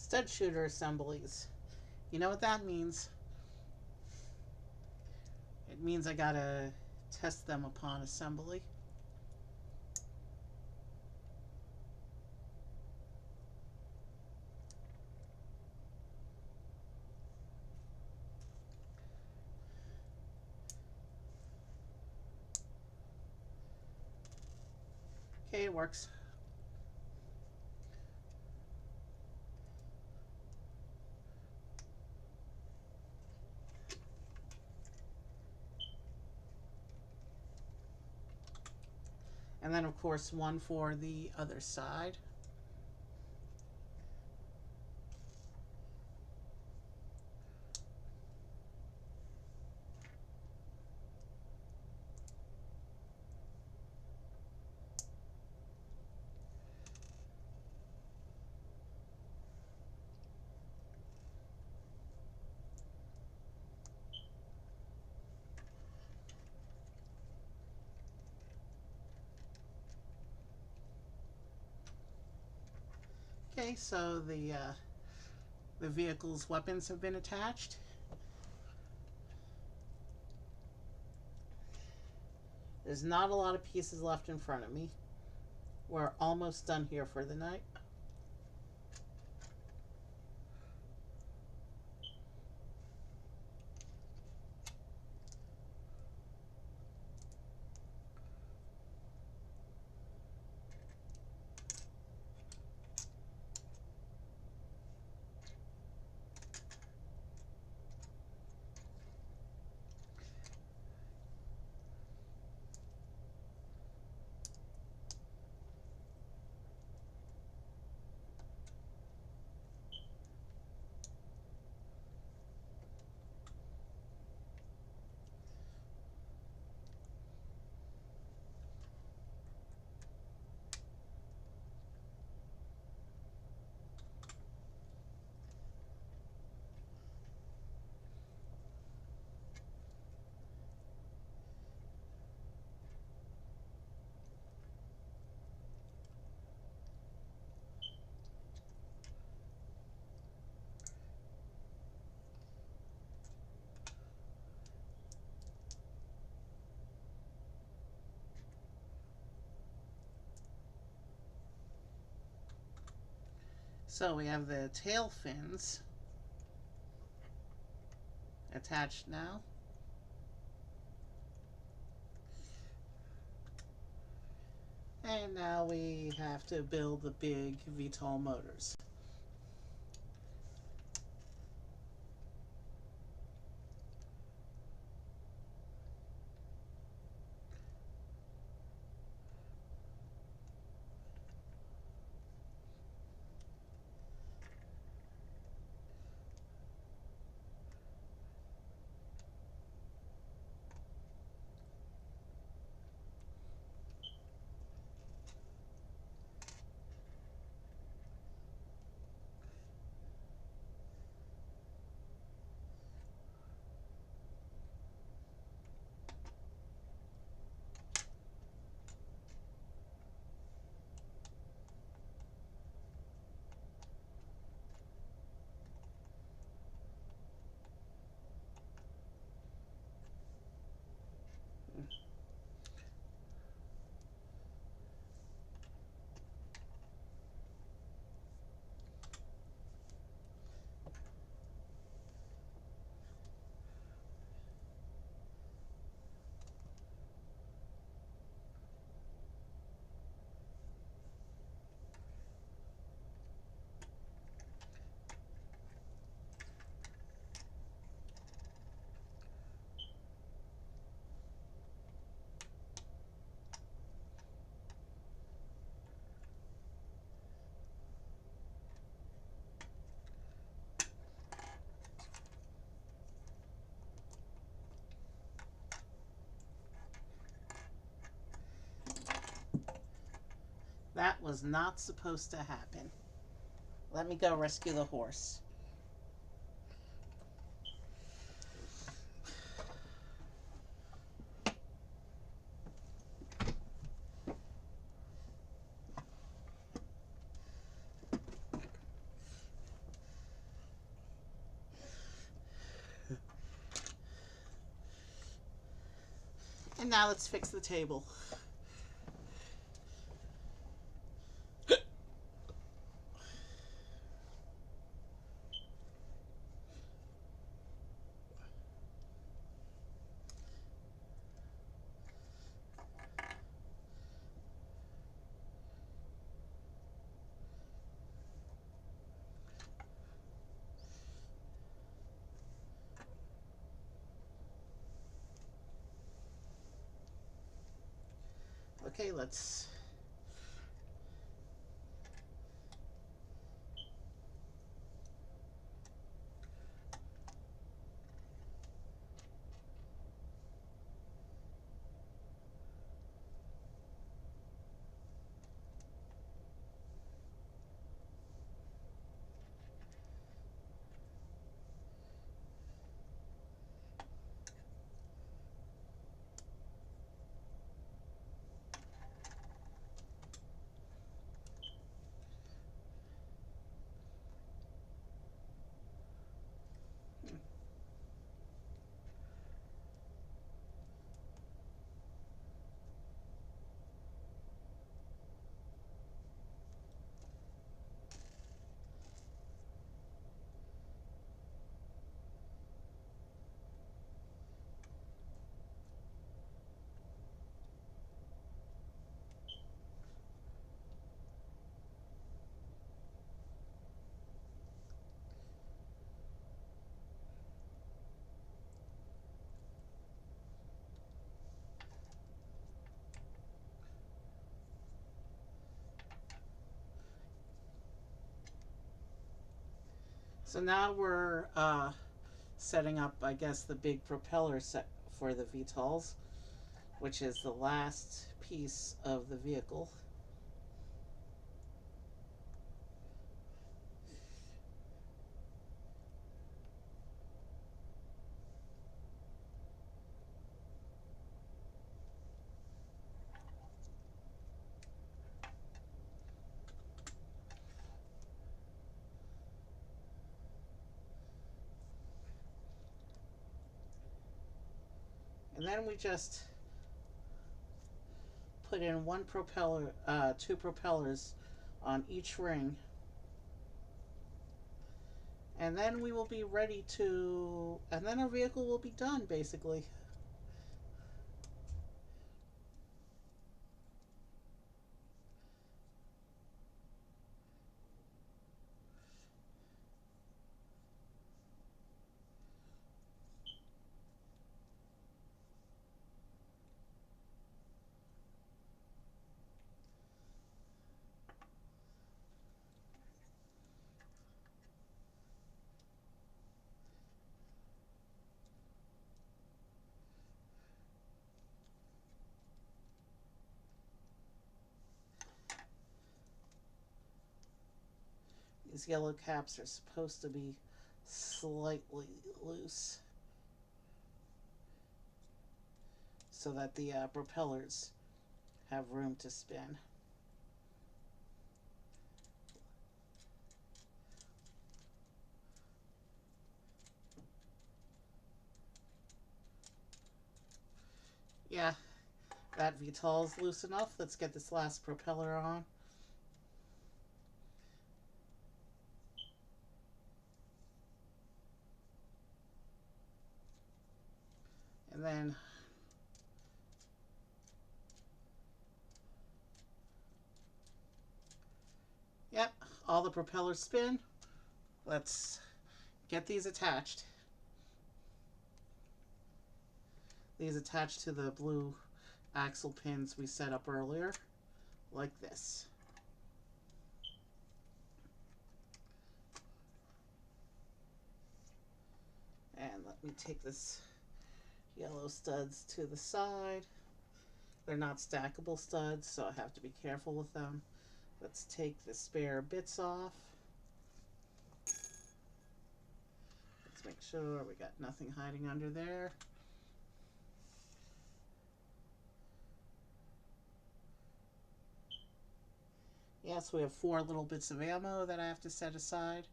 Stud shooter assemblies. You know what that means? It means I gotta test them upon assembly. Okay, it works. And then, of course, one for the other side. Okay, so the vehicle's weapons have been attached. There's not a lot of pieces left in front of me. We're almost done here for the night. So we have the tail fins attached now. And now we have to build the big VTOL motors. That was not supposed to happen. Let me go rescue the horse. And now let's fix the table. Okay, let's. So now we're setting up, I guess, the big propeller set for the VTOLs, which is the last piece of the vehicle. And then we just put in one propeller, two propellers on each ring. And then we will be ready to, and then our vehicle will be done basically. These yellow caps are supposed to be slightly loose so that the propellers have room to spin. Yeah, that VTOL is loose enough. Let's get this last propeller on. And then yep, all the propellers spin. Let's get these attached. These attach to the blue axle pins we set up earlier, like this. And let me take this yellow studs to the side. They're not stackable studs, so I have to be careful with them. Let's take the spare bits off. Let's make sure we got nothing hiding under there. Yes, we have 4 little bits of ammo that I have to set aside.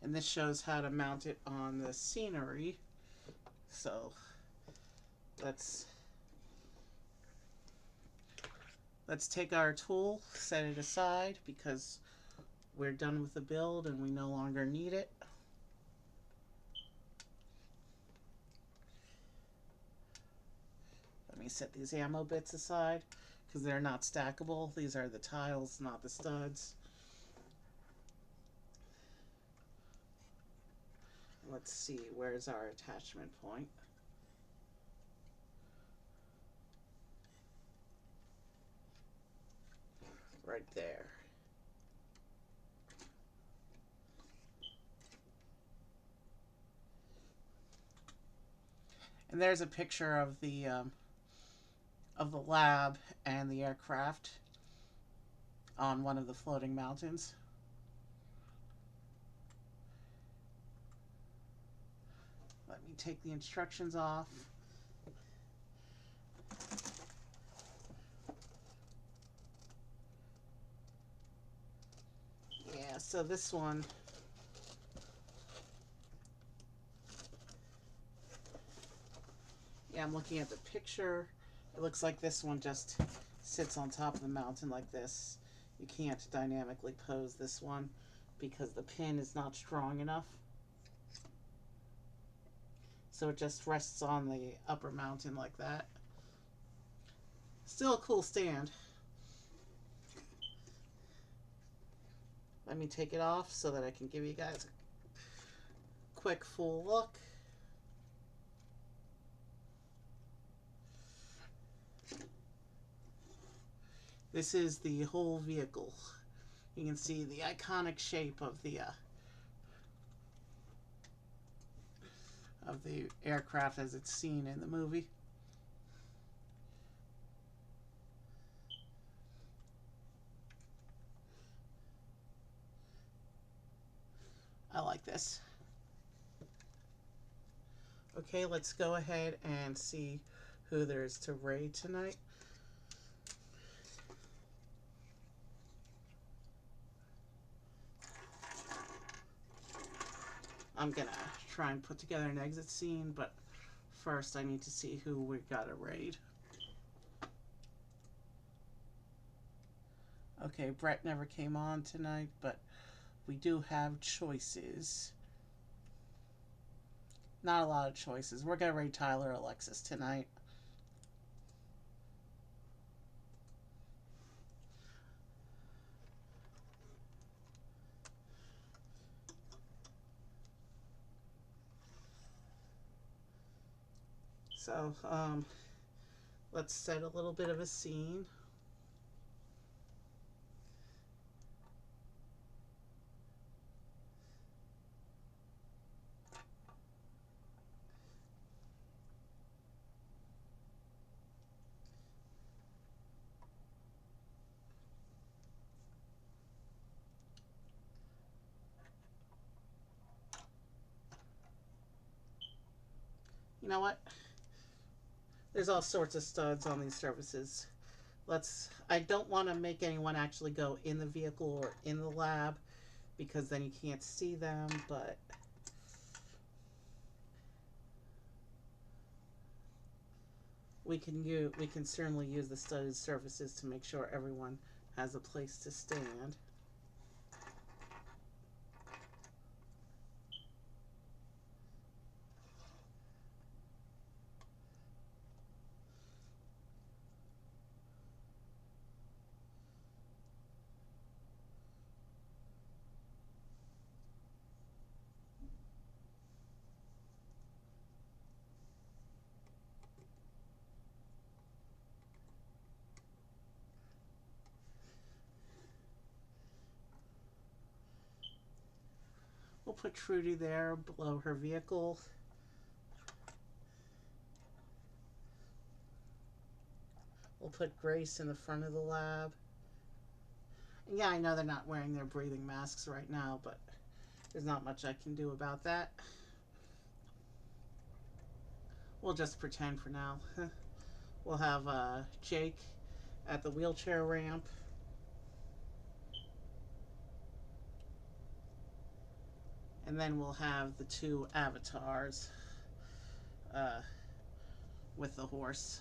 And this shows how to mount it on the scenery. So let's take our tool, set it aside because we're done with the build and we no longer need it. Let me set these ammo bits aside because they're not stackable. These are the tiles, not the studs. let's see, where's our attachment point? Right there. And there's a picture of the lab and the aircraft on one of the floating mountains. Let me take the instructions off. Yeah, so this one, yeah, I'm looking at the picture. It looks like this one just sits on top of the mountain like this. You can't dynamically pose this one because the pin is not strong enough. So it just rests on the upper mountain like that. Still a cool stand. Let me take it off so that I can give you guys a quick full look. This is the whole vehicle. You can see the iconic shape of the aircraft as it's seen in the movie. I like this. Okay, let's go ahead and see who there is to raid tonight. I'm gonna try and put together an exit scene, but first I need to see who we gotta raid. Okay, Brett never came on tonight, but we do have choices. Not a lot of choices. We're gonna raid Tyler Alexis tonight. So, let's set a little bit of a scene. You know what? There's all sorts of studs on these surfaces. I don't want to make anyone actually go in the vehicle or in the lab because then you can't see them, but we can certainly use the studded surfaces to make sure everyone has a place to stand. We'll put Trudy there below her vehicle. We'll put Grace in the front of the lab. And yeah, I know they're not wearing their breathing masks right now, but there's not much I can do about that. We'll just pretend for now. We'll have Jake at the wheelchair ramp. And then we'll have the two avatars with the horse.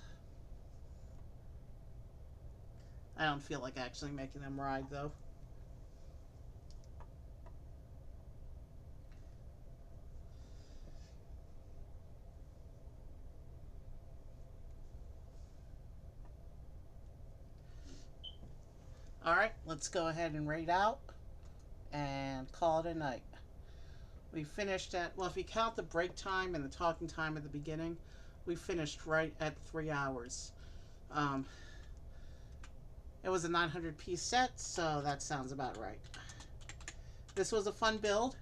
I don't feel like actually making them ride, though. Alright, let's go ahead and raid out and call it a night. We finished at, well, if you count the break time and the talking time at the beginning, we finished right at 3 hours. Um, it was a 900-piece set, so that sounds about right. This was a fun build.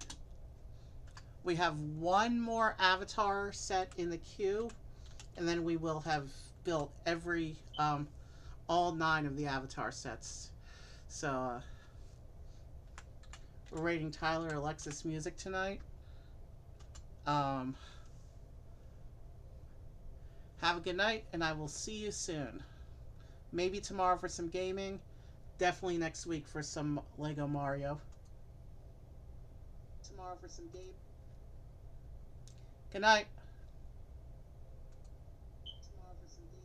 We have one more avatar set in the queue, and then we will have built all 9 of the avatar sets. So, we're rating Tyler Alexis music tonight. Have a good night, and I will see you soon. Maybe tomorrow for some gaming. Definitely next week for some Lego Mario. Tomorrow for some game. Good night. Tomorrow for some game.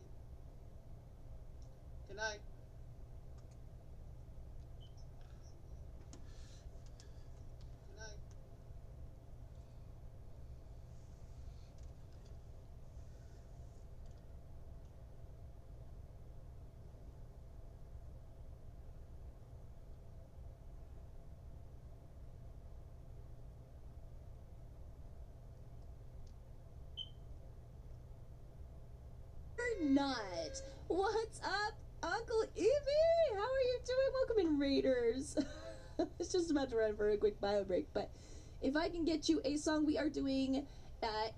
Good night. Good night. Not. What's up, Uncle Evie? How are you doing? Welcome in, Raiders. It's just about to run for a quick bio break, but if I can get you a song, we are doing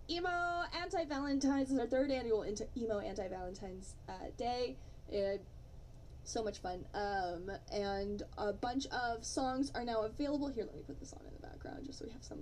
Emo Anti-Valentine's. It's our 3rd annual Emo Anti-Valentine's Day. So much fun. And a bunch of songs are now available. Here, let me put this on in the background just so we have some